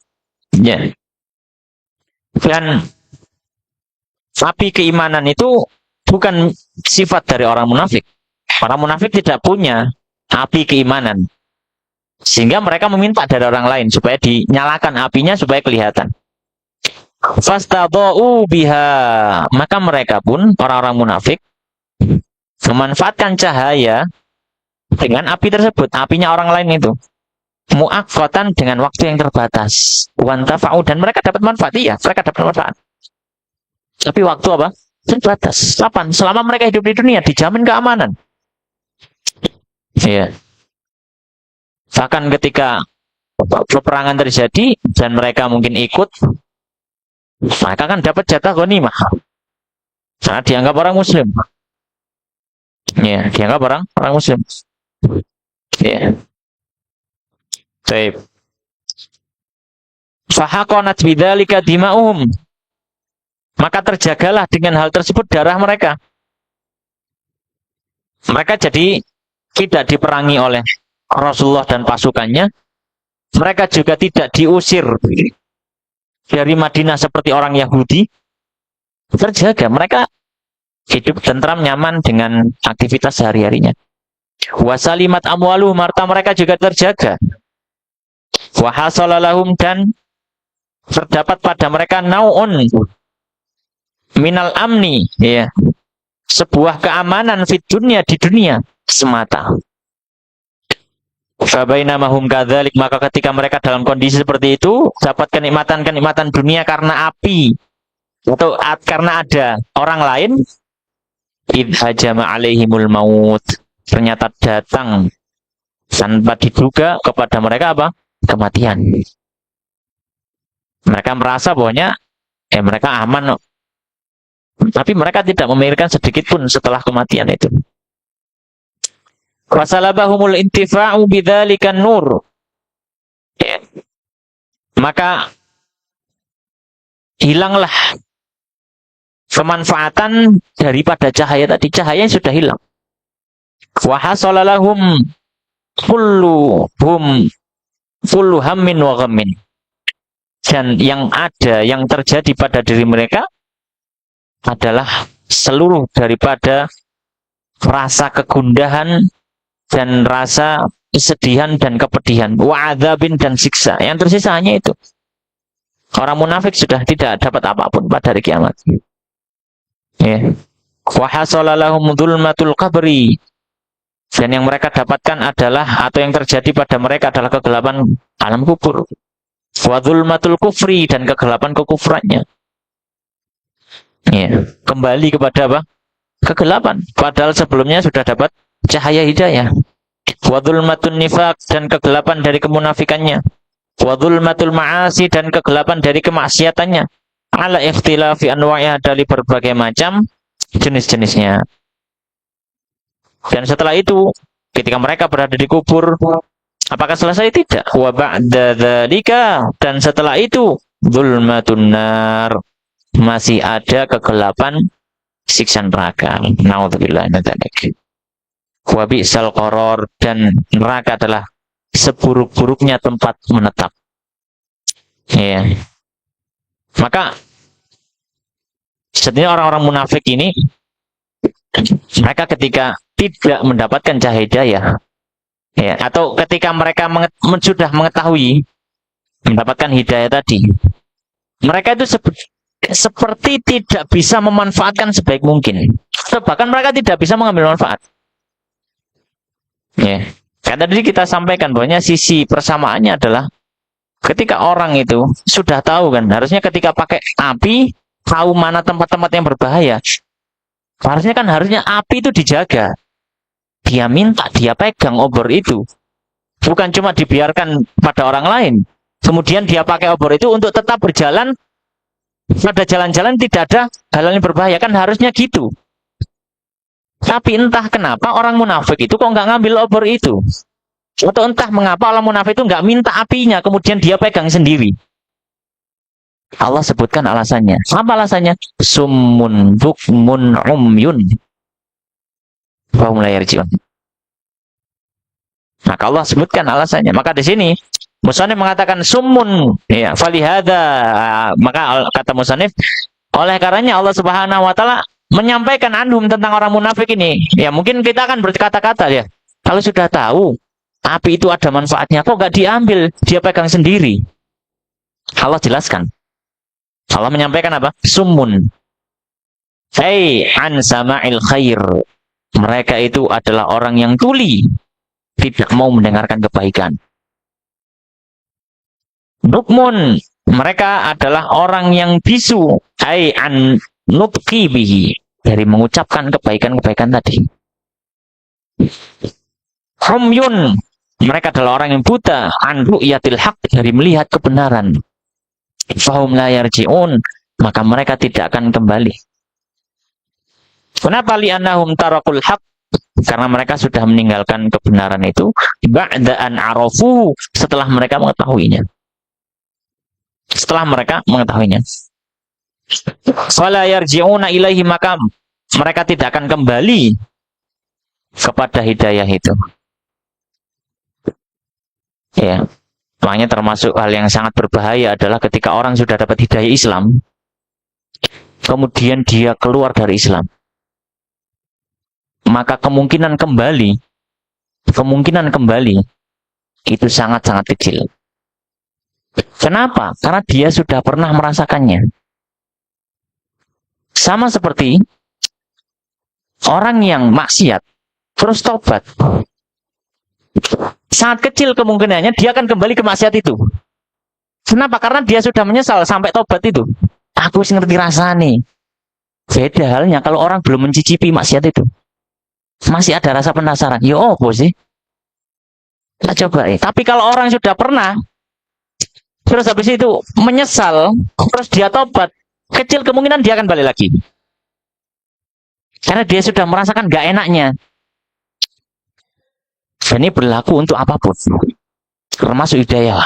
Ya. Dan api keimanan itu bukan sifat dari orang munafik. Orang munafik tidak punya api keimanan. Sehingga mereka meminta dari orang lain supaya dinyalakan apinya supaya kelihatan. Fastadau biha, maka mereka pun orang-orang munafik memanfaatkan cahaya dengan api tersebut, apinya orang lain itu, mu'aqqatan, dengan waktu yang terbatas. Wantafa'u, dan mereka dapat manfaat, iya, mereka dapat manfaat. Tapi waktu apa? Terbatas. Kapan? Selama mereka hidup di dunia dijamin keamanan. Iya. Bahkan ketika peperangan terjadi dan mereka mungkin ikut, mereka kan dapat jatah ghanimah. Karena dianggap orang muslim. Ya, dianggap orang muslim. Ya. Baik. Fahaqanat bidzalika dima'uhum, maka terjagalah dengan hal tersebut darah mereka. Mereka jadi tidak diperangi oleh Rasulullah dan pasukannya. Mereka juga tidak diusir dari Madinah seperti orang Yahudi. Terjaga, mereka hidup tentram, nyaman dengan aktivitas sehari-harinya. Wasalimat amwaluhum, harta mereka juga terjaga. Wahasalalahum, dan terdapat pada mereka nau'un minal amni, ya, sebuah keamanan di dunia semata. Fabainamahum kadzalik, maka ketika mereka dalam kondisi seperti itu dapat kenikmatan dunia karena api atau karena ada orang lain, idh hajama alaihimul maut, ternyata datang tanpa diduga kepada mereka apa? Kematian. Mereka merasa bahwanya mereka aman, tapi mereka tidak memikirkan sedikit pun setelah kematian itu. Wasalabahumul intifa'u bidzalikan nur. Ya. Maka hilanglah kemanfaatan daripada cahaya tadi. Cahaya yang sudah hilang. Wa hasalalahum kullu hammin wa ghammin. Dan yang terjadi pada diri mereka adalah seluruh daripada rasa kegundahan dan rasa kesedihan dan kepedihan, wa'adzabin dan siksa. Yang tersisa hanya itu. Orang munafik sudah tidak dapat apapun pada hari kiamat. Ya. Wa hasalalahum dzulmatul qabri. Dan yang mereka dapatkan adalah, atau yang terjadi pada mereka adalah kegelapan alam kubur. Wa dzulmatul kufri, dan kegelapan kekufurannya. Ya. Kembali kepada apa? Kegelapan. Padahal sebelumnya sudah dapat cahaya hidayah. Wa dzulmatun nifaq, dan kegelapan dari kemunafikannya. Wa dzulmatul ma'asi, dan kegelapan dari kemaksiatannya. Ala ikhtilafi anwa'iha, dari berbagai macam jenis-jenisnya. Dan setelah itu, ketika mereka berada di kubur, apakah selesai? Tidak. Wa ba'da dzalika, dan setelah itu, dzulmatun nar, masih ada kegelapan siksa neraka. Naudzubillah min dzalik. Wa bi'sal qarar, dan neraka adalah seburuk-buruknya tempat menetap. Ya. Maka sebenarnya orang-orang munafik ini, mereka ketika tidak mendapatkan cahaya hidayah, ya, atau ketika mereka sudah mengetahui mendapatkan hidayah tadi, mereka itu seperti tidak bisa memanfaatkan sebaik mungkin. Bahkan mereka tidak bisa mengambil manfaat. Ya. Karena tadi kita sampaikan bahwa sisi persamaannya adalah ketika orang itu sudah tahu kan, harusnya ketika pakai api, tahu mana tempat-tempat yang berbahaya. Harusnya api itu dijaga. Dia minta, dia pegang obor itu. Bukan cuma dibiarkan pada orang lain. Kemudian dia pakai obor itu untuk tetap berjalan. Pada jalan-jalan tidak ada hal yang berbahaya. Kan harusnya gitu. Tapi entah kenapa orang munafik itu kok nggak ngambil obor itu. Atau entah mengapa orang munafik itu nggak minta apinya. Kemudian dia pegang sendiri. Allah sebutkan alasannya. Apa alasannya? Summun bukmun umyun. Fahum la yarji'un. Maka Allah sebutkan alasannya. Maka di sini Musannif mengatakan summun, ya, falihada, maka kata Musannif, oleh karenanya Allah Subhanahu wa taala menyampaikan anhum tentang orang munafik ini. Ya, mungkin kita akan berkata-kata ya. Kalau sudah tahu api itu ada manfaatnya, kok nggak diambil, dia pegang sendiri. Allah jelaskan. Allah menyampaikan apa? Summun. An sama'il khair. Mereka itu adalah orang yang tuli, tidak mau mendengarkan kebaikan. Bukmun, mereka adalah orang yang bisu, an nutqi bihi, dari mengucapkan kebaikan-kebaikan tadi. Humyun, mereka adalah orang yang buta, an ru'yatil haq, dari melihat kebenaran. Fahum la yarji'un, maka mereka tidak akan kembali. Kenapa? Li'annahum tarakul haq, karena mereka sudah meninggalkan kebenaran itu ba'da an arafu, setelah mereka mengetahuinya. Fala yarji'una ilaihi, maka mereka tidak akan kembali kepada hidayah itu. Ya. Makanya termasuk hal yang sangat berbahaya adalah ketika orang sudah dapat hidayah Islam, kemudian dia keluar dari Islam. Maka kemungkinan kembali itu sangat-sangat kecil. Kenapa? Karena dia sudah pernah merasakannya. Sama seperti orang yang maksiat terus tobat. Sangat kecil kemungkinannya dia akan kembali ke maksiat itu. Kenapa? Karena dia sudah menyesal sampai tobat itu. Aku ngerti rasa nih. Beda halnya kalau orang belum mencicipi maksiat itu. Masih ada rasa penasaran. Ya apa sih? Kita coba. Tapi kalau orang sudah pernah, terus habis itu menyesal, terus dia tobat, kecil kemungkinan dia akan balik lagi. Karena dia sudah merasakan gak enaknya. Dan ini berlaku untuk apapun. Termasuk hidayah.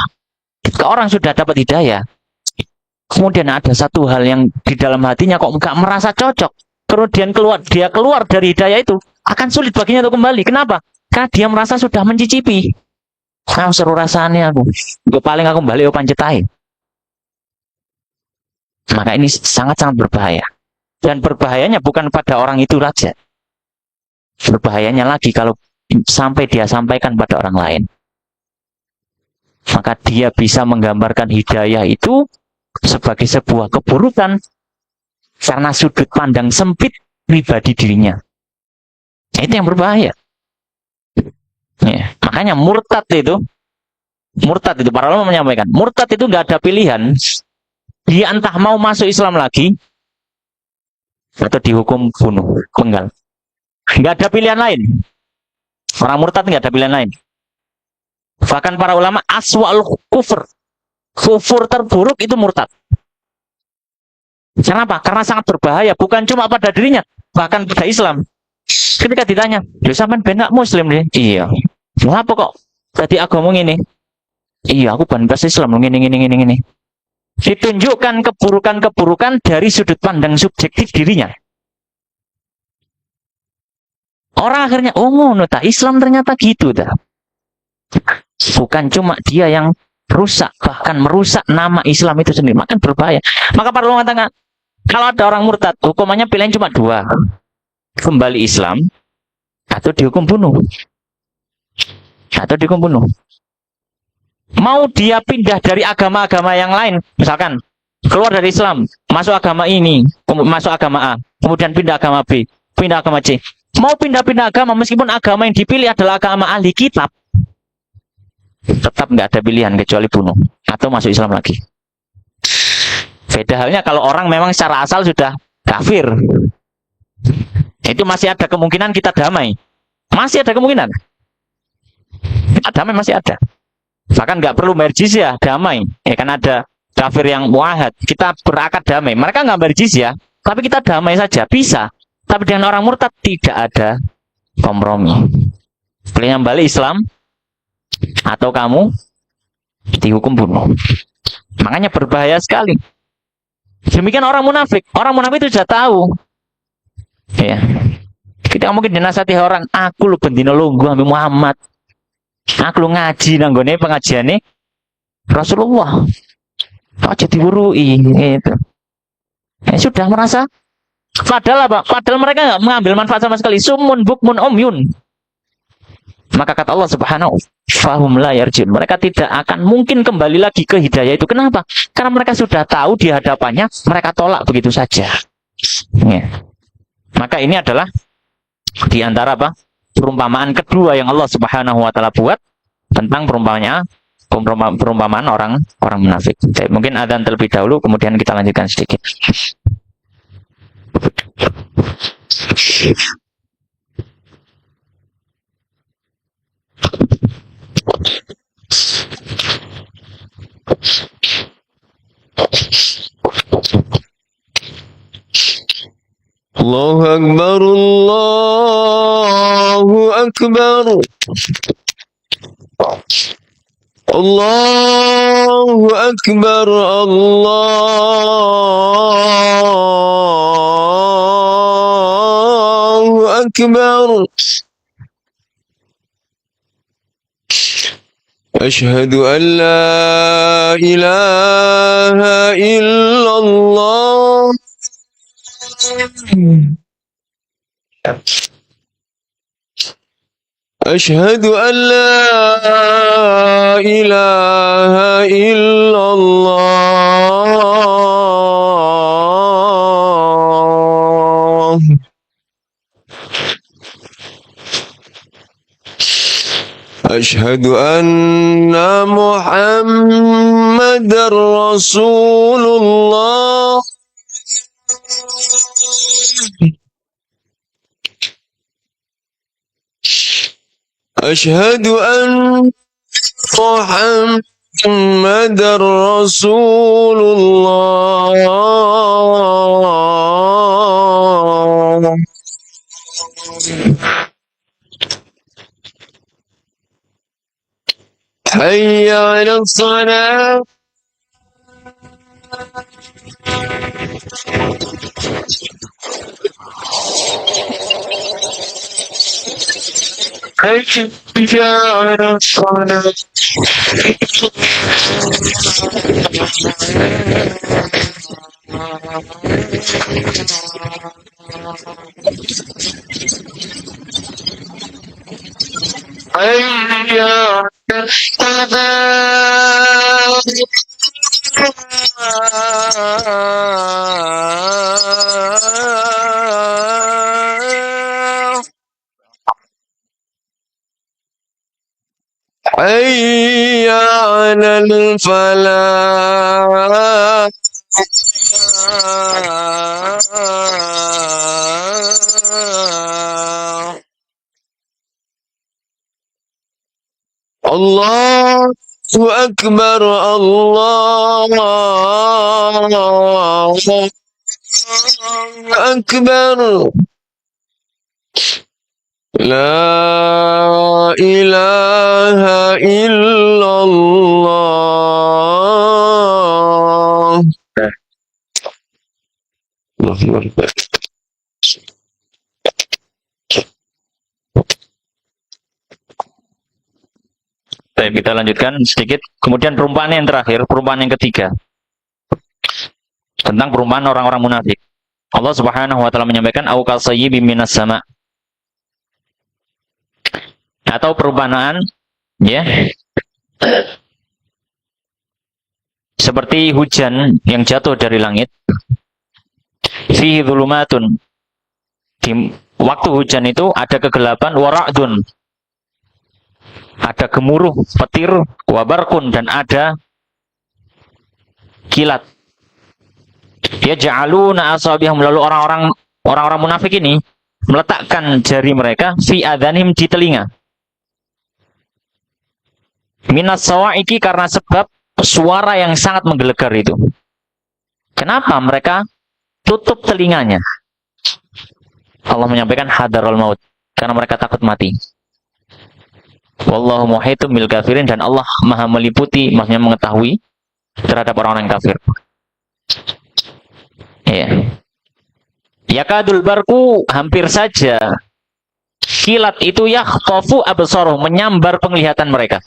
Jika orang sudah dapat hidayah, kemudian ada satu hal yang di dalam hatinya kok gak merasa cocok, kemudian dia keluar dari hidayah itu, akan sulit baginya untuk kembali. Kenapa? Karena dia merasa sudah mencicipi. Nah, seru rasanya aku. Gue paling aku balik pancetai. Maka ini sangat-sangat berbahaya. Dan berbahayanya bukan pada orang itu saja. Berbahayanya lagi kalau sampai dia sampaikan pada orang lain. Maka dia bisa menggambarkan hidayah itu sebagai sebuah keburukan karena sudut pandang sempit pribadi dirinya. Itu yang berbahaya. Ya, makanya murtad itu para ulama menyampaikan, murtad itu nggak ada pilihan. Dia entah mau masuk Islam lagi atau dihukum bunuh, penggal. Nggak ada pilihan lain. Orang murtad nggak ada pilihan lain. Bahkan para ulama aswa'ul kufur. Kufur terburuk itu murtad. Kenapa? Karena sangat berbahaya. Bukan cuma pada dirinya, bahkan pada Islam. Ketika ditanya, "Lho sampean benak Muslim nih?" Iya. Kenapa kok tadi agama ini? Iya, aku bantas Islam ini. Ditunjukkan keburukan-keburukan dari sudut pandang subjektif dirinya. Orang akhirnya, oh ngono ta, Islam ternyata gitu ta. Bukan cuma dia yang rusak, bahkan merusak nama Islam itu sendiri. Maka berbahaya. Maka para ulama mengatakan, kalau ada orang murtad, hukumannya pilihan cuma dua. Kembali Islam, atau dihukum bunuh. Mau dia pindah dari agama-agama yang lain, misalkan keluar dari Islam, masuk agama ini, masuk agama A, kemudian pindah agama B, pindah agama C. Mau pindah-pindah agama meskipun agama yang dipilih adalah agama ahli kitab, tetap nggak ada pilihan kecuali bunuh atau masuk Islam lagi. Beda halnya kalau orang memang secara asal sudah kafir, itu masih ada kemungkinan kita damai. Masih ada kemungkinan. Damai masih ada. Bahkan nggak perlu bayar jizyah, damai. Ya kan ada kafir yang muahad, kita berakad damai. Mereka nggak bayar jizyah, tapi kita damai saja, bisa. Tapi dengan orang murtad tidak ada kompromi. Pilih balik Islam, atau kamu dihukum bunuh. Makanya berbahaya sekali. Demikian orang munafik. Orang munafik itu sudah tahu. Ya. Kita mungkin dinasihati orang, aku lu bendino lungguh ambil Muhammad. Aku lu ngaji nanggone pengajiane Rasulullah. Kok jadi wurui gitu. Sudah merasa padahal apa? Padahal mereka nggak mengambil manfaat sama sekali. Sumun bukmun umyun. Maka kata Allah Subhanahu, fahum la yarjun. Mereka tidak akan mungkin kembali lagi ke hidayah itu. Kenapa? Karena mereka sudah tahu di hadapannya, mereka tolak begitu saja. Ya. Maka ini adalah di antara apa? Perumpamaan kedua yang Allah Subhanahu wa taala buat tentang perumpamaan orang munafik. Jadi, mungkin adzan terlebih dahulu, kemudian kita lanjutkan sedikit. Allahu Akbar, Allahu Akbar. Allahu Akbar, Allahu Akbar. Asyhadu an la ilaha illallah. أشهد أن لا إله إلا الله أشهد أن محمدا رسول الله أشهد أن محمدا رسول الله حي على الصلاة حي على الصلاة حي على الصلاة حي على الفلاح الله أكبر الله أكبر لا إله إلا الله Baik, kita lanjutkan sedikit. Kemudian perumpamaan yang terakhir, perumpamaan yang ketiga. Tentang perumpamaan orang-orang munafik. Allah Subhanahu wa taala menyampaikan au kasayyibim minas sama. Atau perumpamaan ya. Seperti hujan yang jatuh dari langit. Fihi dhulumatun. Di waktu hujan itu ada kegelapan, wara'dun. Ada gemuruh, petir, wabarkun, dan ada kilat. Dia ja'aluna asabihum, lalu orang-orang munafik ini meletakkan jari mereka fi adhanihim, di telinga. Minas sawa'iki, karena sebab suara yang sangat menggelegar itu. Kenapa mereka tutup telinganya? Allah menyampaikan hadarul maut, karena mereka takut mati. Wallahu muhitum bil kafirin, dan Allah maha meliputi, maksudnya mengetahui terhadap orang-orang kafir. Ya. Yakadul barku, hampir saja kilat itu yakhtafu absaruh, menyambar penglihatan mereka.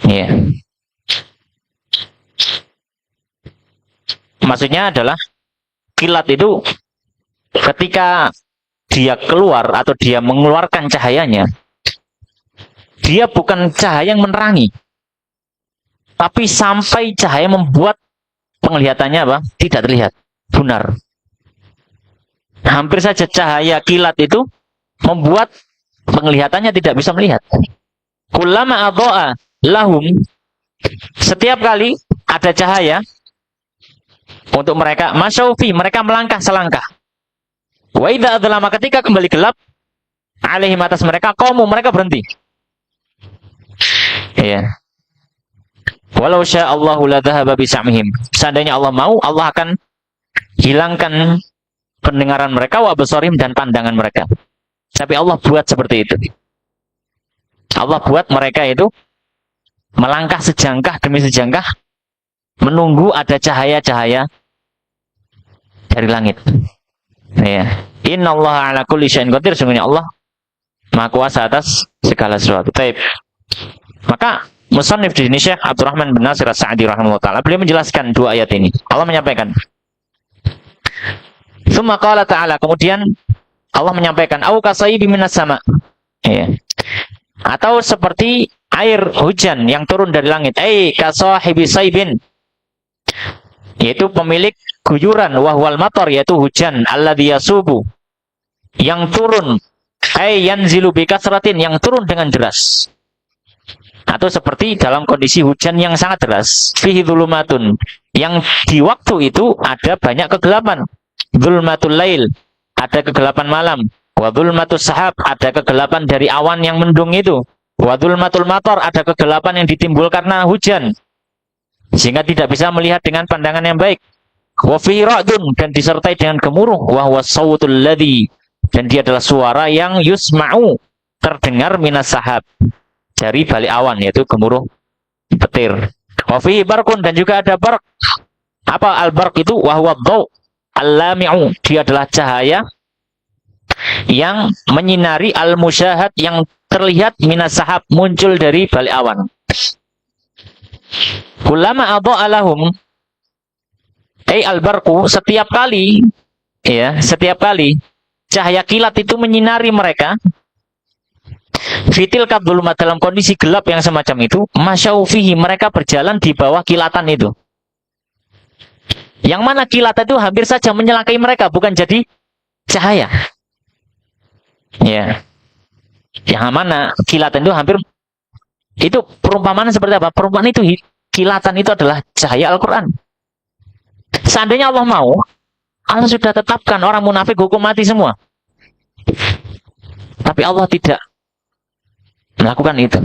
Ya. Maksudnya adalah kilat itu ketika dia keluar atau dia mengeluarkan cahayanya, dia bukan cahaya yang menerangi, tapi sampai cahaya membuat penglihatannya apa? Tidak terlihat, bunar. Hampir saja cahaya kilat itu membuat penglihatannya tidak bisa melihat. Kullama adha'a lahum, setiap kali ada cahaya untuk mereka, masyaufi, mereka melangkah selangkah. Wa idza adzlama, ketika kembali gelap, alaihim, atas mereka, qamu, mereka berhenti. Ya. Walau sya'allahu la dhahaba bisam'ihim. Seandainya Allah mau, Allah akan hilangkan pendengaran mereka, wa absarihim, dan pandangan mereka. Tapi Allah buat seperti itu. Allah buat mereka itu melangkah sejangkah demi sejangkah, menunggu ada cahaya-cahaya dari langit. Ya. Innallaha ala kulli syai'in qadir, sungguhnya Allah Maha Kuasa atas segala sesuatu. Baik. Maka musannif di sini Syekh Abdurrahman bin Nasir As-Sa'di rahimahullah taala, beliau menjelaskan dua ayat ini. Allah menyampaikan, "Tsumma qala ta'ala", kemudian Allah menyampaikan, "Au kasayyibi minas sama", Ya. Atau seperti air hujan yang turun dari langit. Kasahibi saibin, yaitu pemilik guyuran, wahwal matar, yaitu hujan, alladzi yasubu, yang turun, yanzilu bikasratin, yang turun dengan deras. Atau seperti dalam kondisi hujan yang sangat deras, fihi dzulumatun, yang di waktu itu ada banyak kegelapan. Dzulmatul lail, ada kegelapan malam. Wa dzulmatus sahab, ada kegelapan dari awan yang mendung itu. Wa dzulmatul matar, ada kegelapan yang ditimbulkan karena hujan, sehingga tidak bisa melihat dengan pandangan yang baik. Wa fihi ra'dun, dan disertai dengan gemuruh. Wa huwa sawtul ladzi, dan dia adalah suara yang yusma'u, terdengar minas sahab, dari balik awan, yaitu gemuruh petir. Wa fihi barqun, dan juga ada barq. Apa al-barq itu? Wa huwa dhaw al-lami'u, dia adalah cahaya yang menyinari, al-musyahad, yang terlihat, minas sahab, muncul dari balik awan. Kullama adha'a lahum, al-barqu, setiap kali cahaya kilat itu menyinari mereka, fitil kadulumat, dalam kondisi gelap yang semacam itu, masyaufihi, mereka berjalan di bawah kilatan itu. Yang mana kilatan itu hampir saja menyelakai mereka, bukan jadi cahaya. Ya. Yang mana kilatan itu hampir, itu perumpamaan seperti apa? Perumpamaan itu, kilatan itu adalah cahaya Al-Quran. Seandainya Allah mau, Allah sudah tetapkan orang munafik hukum mati semua. Tapi Allah tidak melakukan itu.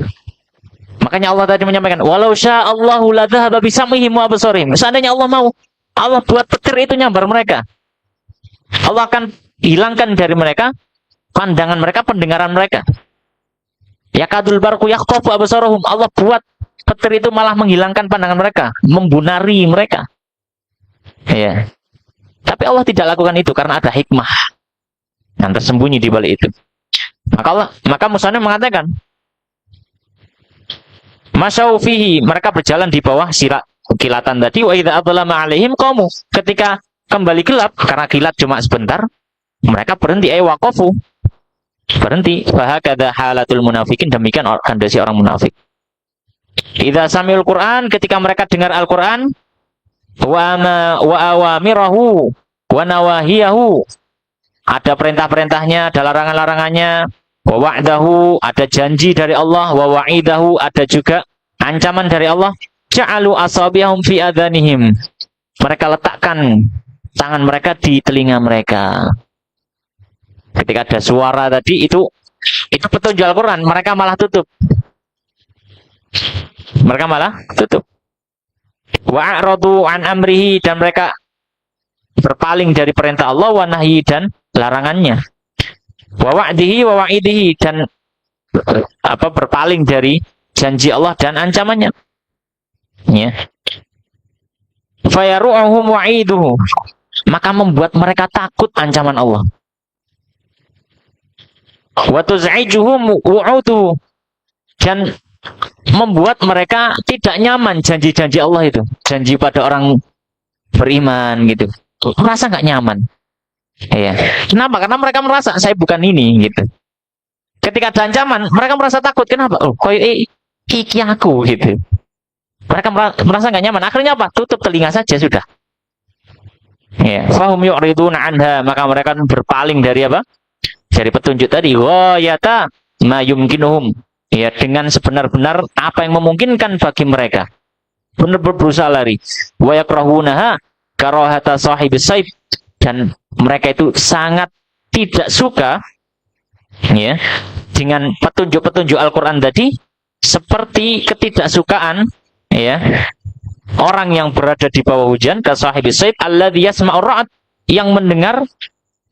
Makanya Allah tadi menyampaikan, walau sya'allahu ladhahaba bisamihim wa absarihim. Seandainya Allah mau, Allah buat petir itu nyambar mereka. Allah akan hilangkan dari mereka pandangan mereka, pendengaran mereka. Yakadul barqu yakhtafu absarahum. Allah buat petir itu malah menghilangkan pandangan mereka, membunari mereka. Ya. Tapi Allah tidak lakukan itu karena ada hikmah yang tersembunyi di balik itu. Maka musannif mengatakan, masyaufihi, mereka berjalan di bawah kilatan tadi. Wa idza adlama alaihim qamu, ketika kembali gelap, karena kilat cuma sebentar, mereka berhenti, waqafu, berhenti. Fahakadha halatul munafikin, demikian kondisi orang munafik. Idza sami'ul Qur'an, ketika mereka dengar Al-Qur'an, wa awamirahu wa nawahiyahu, ada perintah-perintahnya, ada larangan-larangannya. Wa wa'dahu, ada janji dari Allah. Wa wa'idahu, ada juga ancaman dari Allah. Ja'alu asabiyahum fi adhanihim, mereka letakkan tangan mereka di telinga mereka. Ketika ada suara tadi, itu petunjuk Al-Quran, mereka malah tutup. Wa'aradu an amrihi, dan mereka berpaling dari perintah Allah, wa nahyi, dan larangannya. Wa wa'dihi wa wa'idihi, dan berpaling dari janji Allah dan ancamannya. Ya. Fayaru'uhum wa'iduhu, maka membuat mereka takut ancaman Allah. Wa tuz'ijuhum wu'uduhu, dan membuat mereka tidak nyaman janji-janji Allah itu, janji pada orang beriman gitu, merasa nggak nyaman. Ya. Kenapa? Karena mereka merasa saya bukan ini gitu. Ketika ada ancaman, mereka merasa takut. Kenapa? Iki aku gitu. Mereka merasa nggak nyaman. Akhirnya apa? Tutup telinga saja sudah. Ya. Fahum yu'riduna anha, maka mereka berpaling dari apa? Dari petunjuk tadi. Ghayata ma yumkinuhum. Ya, dengan sebenar-benar apa yang memungkinkan bagi mereka. Benar-benar berusaha lari. Wa yakrahunaha karahata sahibis saib, dan mereka itu sangat tidak suka, ya, dengan petunjuk-petunjuk Al-Quran tadi, seperti ketidaksukaan, ya, orang yang berada di bawah hujan, kasahibis saib alladzi yasma'ur ra'd, yang mendengar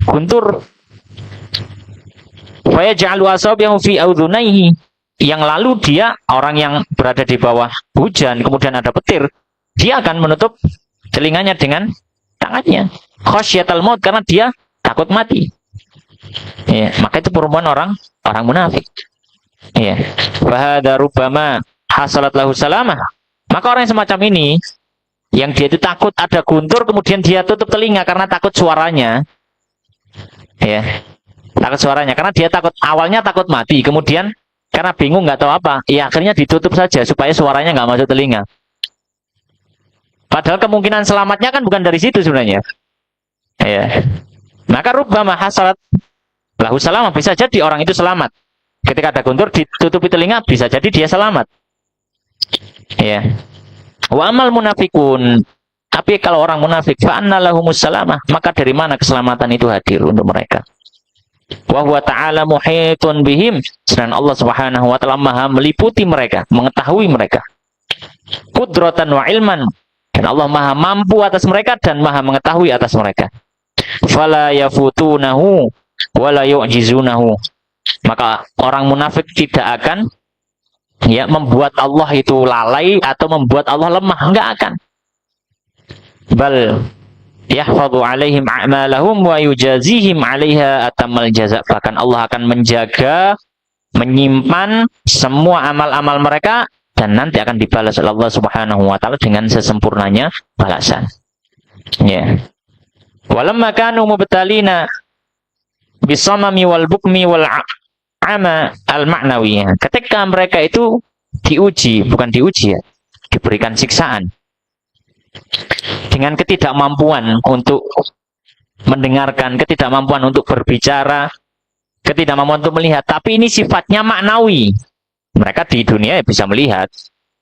guntur. Wa yaj'alu asabiyahu fi udhunayhi, yang lalu dia, orang yang berada di bawah hujan, kemudian ada petir, dia akan menutup telinganya dengan tangannya. Khasyatal maut, karena dia takut mati. Ya, maka itu perumpamaan orang munafik. Ya. Fahadha rubbama hasalat lahu salamah. Maka orang yang semacam ini, yang dia itu takut ada guntur, kemudian dia tutup telinga karena takut suaranya. Ya. Takut suaranya karena dia awalnya takut mati, kemudian karena bingung nggak tahu apa, ya akhirnya ditutup saja supaya suaranya nggak masuk telinga. Padahal kemungkinan selamatnya kan bukan dari situ sebenarnya. Ya. Maka rubbama hasalat lahu salamah, bisa jadi orang itu selamat. Ketika ada guntur ditutupi telinga, bisa jadi dia selamat. Ya. Wa amal munafikun, tapi kalau orang munafik, fa anna lahumus salamah, maka dari mana keselamatan itu hadir untuk mereka? Wa huwa ta'ala muhitun bihim, sedangkan Allah Subhanahu wa taala Maha meliputi mereka, mengetahui mereka. Qudratan wa ilman, dan Allah Maha mampu atas mereka dan Maha mengetahui atas mereka. Fala yafutunahu wa la yu'jizunahu, maka orang munafik tidak akan membuat Allah itu lalai atau membuat Allah lemah, enggak akan. Bal yahfadhu alaihim a'malahum wa yujazihim 'alaiha atamal jaza, bahkan Allah akan menjaga, menyimpan semua amal-amal mereka dan nanti akan dibalas oleh Allah Subhanahu wa taala dengan sesempurnanya balasan. Ya. Walamma kanu mubtalina bisamami wal bukmi wal ama al-ma'nawi. Ketika mereka itu diuji, bukan diuji ya, diberikan siksaan dengan ketidakmampuan untuk mendengarkan, ketidakmampuan untuk berbicara, ketidakmampuan untuk melihat, tapi ini sifatnya maknawi. Mereka di dunia ya bisa melihat.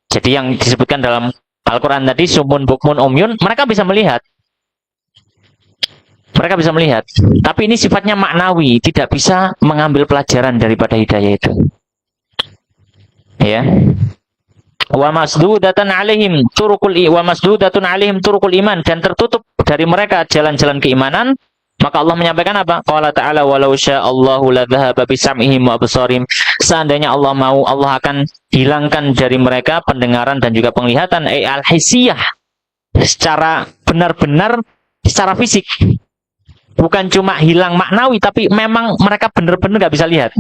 Jadi yang disebutkan dalam Al-Quran tadi, sumun bukmun umyun, mereka bisa melihat. Mereka bisa melihat, tapi ini sifatnya maknawi, tidak bisa mengambil pelajaran daripada hidayah itu. Ya. Wa masdudatun alaihim turukul iman, dan tertutup dari mereka jalan-jalan keimanan. Maka Allah menyampaikan apa? Qala ta'ala walau sya'allahu la dhahaba bisam'ihim wa absarihim. Seandainya Allah mau, Allah akan hilangkan dari mereka pendengaran dan juga penglihatan, al-hisiyah, secara benar-benar secara fisik. Bukan cuma hilang maknawi, tapi memang mereka benar-benar nggak bisa lihat,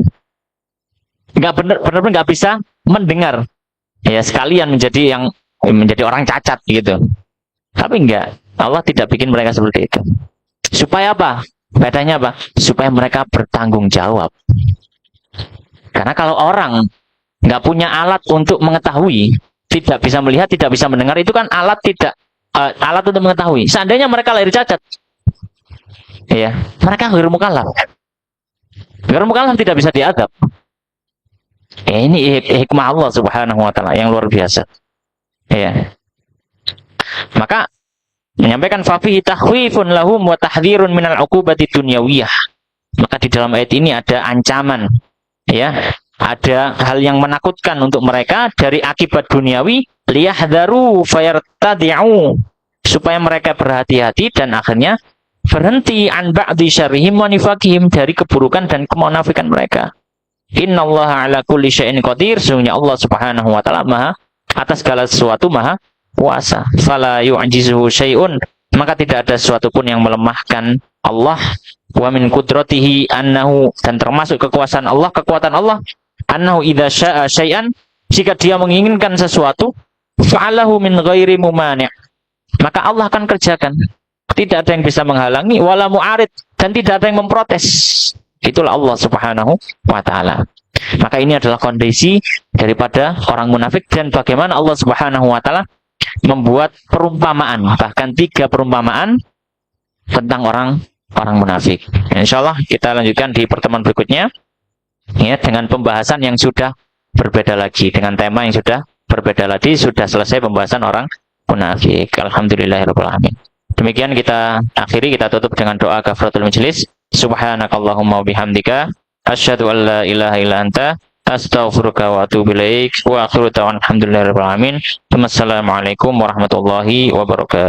benar-benar nggak bisa mendengar. Ya sekalian menjadi orang cacat gitu. Tapi enggak, Allah tidak bikin mereka seperti itu. Supaya apa? Bedanya apa? Supaya mereka bertanggung jawab. Karena kalau orang nggak punya alat untuk mengetahui, tidak bisa melihat, tidak bisa mendengar, itu kan alat untuk mengetahui. Seandainya mereka lahir cacat, ya mereka ghairu mukallaf. Ghairu mukallaf tidak bisa diadab. Ini hikmah Allah Subhanahu wa taala yang luar biasa. Ya. Maka menyampaikan fafihi takhwifun lahum wa tahdhirun minal uqubati dunyawiyah. Maka di dalam ayat ini ada ancaman, ya, ada hal yang menakutkan untuk mereka dari akibat duniawi, liyahdharu fayartadi'u, supaya mereka berhati-hati dan akhirnya berhenti an ba'di syarrihim wa nifaqihim, dari keburukan dan kemunafikan mereka. Innallaha ala kulli syai'in qadir, sesungguhnya Allah Subhanahu wa taala Maha atas segala sesuatu Maha kuasa. Fala yu'jizuhu syai'un, maka tidak ada sesuatu pun yang melemahkan Allah. Wa min qudratihi annahu, dan termasuk kekuasaan Allah, kekuatan Allah, annahu idza syaa syai'an, jika dia menginginkan sesuatu, fa'alahu min ghairi mumani', maka Allah akan kerjakan. Tidak ada yang bisa menghalangi, wala mu'arid, dan tidak ada yang memprotes. Itulah Allah Subhanahu wa taala. Maka ini adalah kondisi daripada orang munafik, dan bagaimana Allah Subhanahu wa taala membuat perumpamaan, bahkan 3 perumpamaan tentang orang munafik. Insyaallah kita lanjutkan di pertemuan berikutnya, ya, dengan pembahasan yang sudah berbeda lagi, dengan tema yang sudah berbeda lagi. Sudah selesai pembahasan orang munafik. Alhamdulillahirabbil alamin. Demikian kita akhiri, kita tutup dengan doa kafaratul majelis. Subhanakallahumma wabihamdika asyhadu an la ilaha illa anta astaghfiruka wa atubu ilaik wa akhiru da'wana alhamdulillahirabbil alamin. Wassalamualaikum warahmatullahi wabarakatuh.